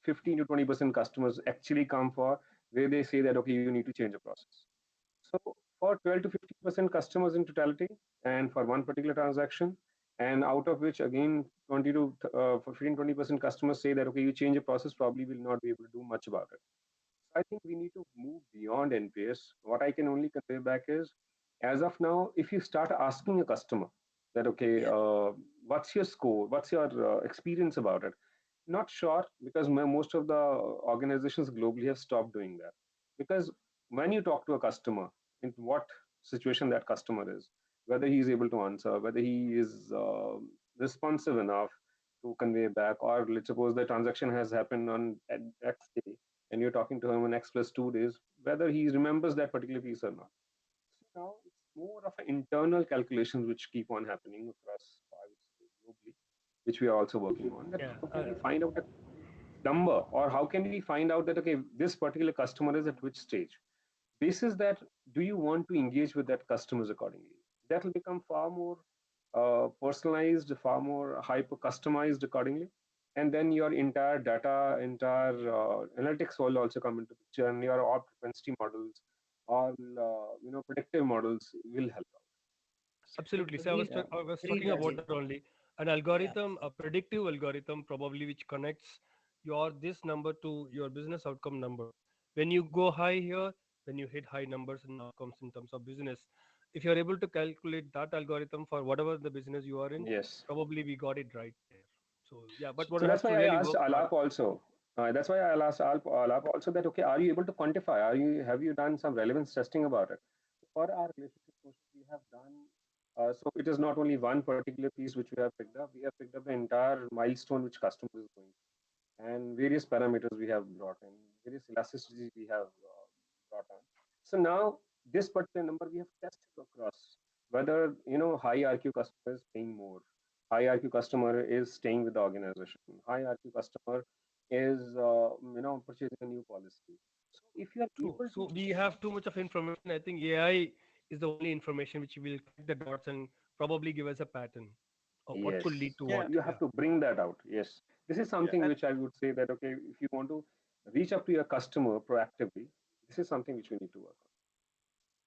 Speaker 6: 15 to 20% customers actually come for where they say that okay, you need to change a process. So for 12 to 50% customers in totality, and for one particular transaction, and out of which again 20 to 15 20% customers say that okay, you change a process, probably will not be able to do much about it. So I think we need to move beyond NPS. What I can only convey back is, as of now, if you start asking a customer that okay, what's your score, what's your experience about it, not sure, because most of the organizations globally have stopped doing that. Because when you talk to a customer, in what situation that customer is, whether he is able to answer, whether he is responsive enough to convey back, or let's suppose the transaction has happened on at X day and you're talking to him on X plus 2 days, whether he remembers that particular piece or not. So now it's more of an internal calculations which keep on happening across, I would say, globally, which we are also working on. That
Speaker 11: Yeah,
Speaker 6: how can we find out a number, or how can we find out that okay, this particular customer is at which stage? Basis that, do you want to engage with that customers accordingly? That will become far more personalized, far more hyper customized accordingly. And then your entire data, entire analytics will also come into picture, and your odd propensity models, all predictive models will help out.
Speaker 11: absolutely. So
Speaker 10: Agreed,
Speaker 11: I was
Speaker 10: agreed,
Speaker 11: talking about
Speaker 10: Rajiv.
Speaker 11: that only. An
Speaker 10: Yeah.
Speaker 11: algorithm, a predictive algorithm, probably which connects your this number to your business outcome number. When you go high here, when you hit high numbers and outcomes in terms of business, if you're able to calculate that algorithm for whatever the business you are in,
Speaker 6: Yes.
Speaker 11: probably we got it right there. So yeah, but
Speaker 6: So
Speaker 11: one has
Speaker 6: that's
Speaker 11: to
Speaker 6: why I
Speaker 11: really
Speaker 6: asked
Speaker 11: work hard.
Speaker 6: Alap also. That's why I asked Alap also that okay, are you able to quantify? Have you done some relevance testing about it? For our relationship courses, we have done So it is not only one particular piece which we have picked up. We have picked up the entire milestone which customer is going, and various parameters we have brought in, various elasticities we have brought on. So now this particular number we have tested across whether high RQ customer is paying more, high RQ customer is staying with the organization, high RQ customer is purchasing a new policy. So if you are
Speaker 11: True.
Speaker 6: able
Speaker 11: So
Speaker 6: to
Speaker 11: we have too much of information. I think AI is the only information which will connect the dots and probably give us a pattern of what
Speaker 6: yes,
Speaker 11: could lead to
Speaker 7: Yeah,
Speaker 11: what.
Speaker 6: you
Speaker 11: Yeah.
Speaker 6: have to bring that out. Yes, this is
Speaker 7: yeah,
Speaker 6: something
Speaker 7: and
Speaker 6: which I would say that okay, if you want to reach up to your customer proactively, this is something which we need to work on.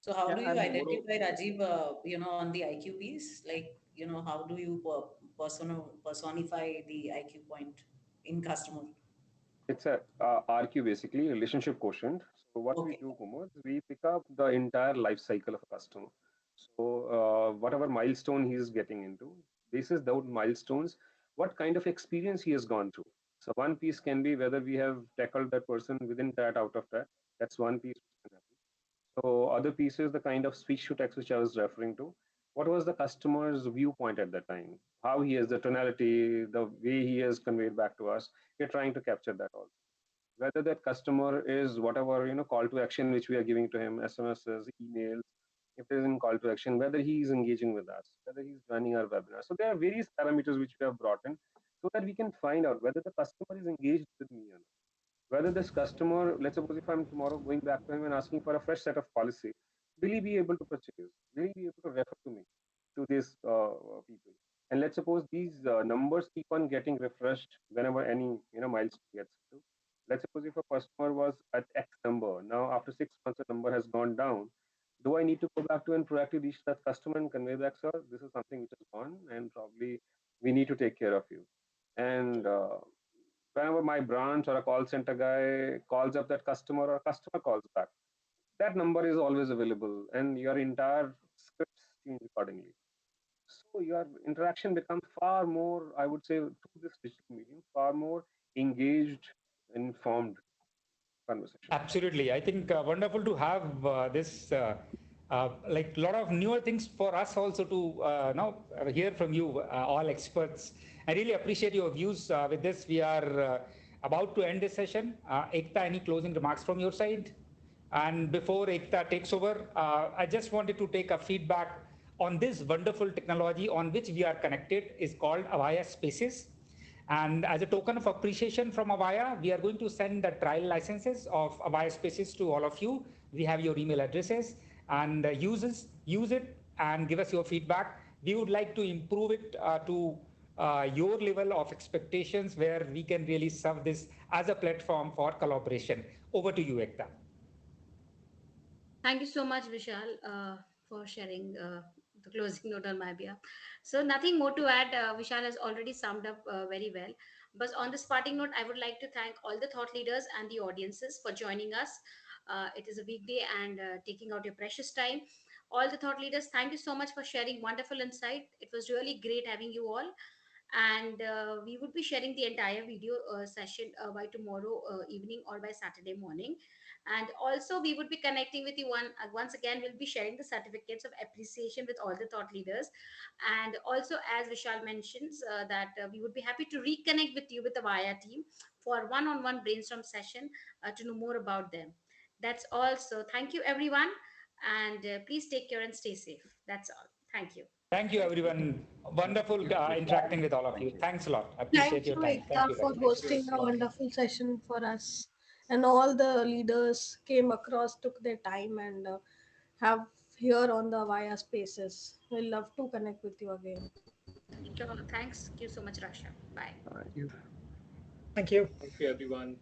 Speaker 10: So how
Speaker 7: yeah,
Speaker 10: do you
Speaker 7: and moreover,
Speaker 10: identify, Rajiv, on the IQ piece? Like, how do you personify the IQ point in customer?
Speaker 6: It's a RQ, basically relationship quotient. So what we
Speaker 10: Okay.
Speaker 6: do, Kumar, is we pick up the entire life cycle of a customer. So whatever milestone he is getting into, this is those milestones, what kind of experience he has gone through. So one piece can be whether we have tackled that person within that, out of that. That's one piece which can happen. So other piece is the kind of speech to text which I was referring to. What was the customer's viewpoint at that time? How he has the tonality, the way he has conveyed back to us. We're trying to capture that also. Whether that customer is whatever call to action which we are giving to him, SMSs, emails, if there is in call to action, whether he is engaging with us, whether he's joining our webinar. So there are various parameters which we have brought in so that we can find out whether the customer is engaged with me or not. Whether this customer, let's suppose if I'm tomorrow going back to him and asking for a fresh set of policy, will he be able to purchase? Will he be able to refer to me, to these people? And let's suppose these numbers keep on getting refreshed whenever any milestone gets to. Let's suppose if a customer was at X number, now after 6 months the number has gone down. Do I need to go back to and proactively reach that customer and convey back, sir? This is something which is gone, and probably we need to take care of you. And whenever my branch or a call center guy calls up that customer or customer calls back, that number is always available and your entire scripts change accordingly. So your interaction becomes far more, I would say, through this digital medium, far more engaged, informed conversation.
Speaker 4: Absolutely. I think wonderful to have this, like a lot of newer things for us also to hear from you, all experts. I really appreciate your views with this. We are about to end this session. Ekta, any closing remarks from your side? And before Ekta takes over, I just wanted to take a feedback on this wonderful technology on which we are connected is called Avaya Spaces. And as a token of appreciation from Avaya, we are going to send the trial licenses of Avaya Spaces to all of you. We have your email addresses, and use it and give us your feedback. We would like to improve it to your level of expectations where we can really serve this as a platform for collaboration. Over to you, Ekta.
Speaker 2: Thank you so much, Vishal, for sharing the closing note on my behalf. So nothing more to add. Vishal has already summed up very well. But on this parting note, I would like to thank all the thought leaders and the audiences for joining us. It is a weekday and taking out your precious time. All the thought leaders, thank you so much for sharing wonderful insight. It was really great having you all. And we would be sharing the entire video session by tomorrow evening or by Saturday morning. And also we would be connecting with you once again. We'll be sharing the certificates of appreciation with all the thought leaders. And also, as Vishal mentions, that we would be happy to reconnect with you with the Vaya team for one-on-one brainstorm session to know more about them. That's all. So thank you everyone, and please take care and stay safe. That's all. Thank you.
Speaker 4: Thank you, everyone. Wonderful interacting with all of you. Thanks a lot. Appreciate
Speaker 14: Thank
Speaker 4: your
Speaker 14: you,
Speaker 4: time. Thank
Speaker 14: Ekta,
Speaker 4: you very
Speaker 14: for
Speaker 4: much.
Speaker 14: hosting a wonderful session for us. And all the leaders came across, took their time, and have here on the Via Spaces. We'll love to connect with you again.
Speaker 2: Sure. Thanks. Thank you so much, Rasha. Bye.
Speaker 8: Thank you.
Speaker 9: Thank you, everyone.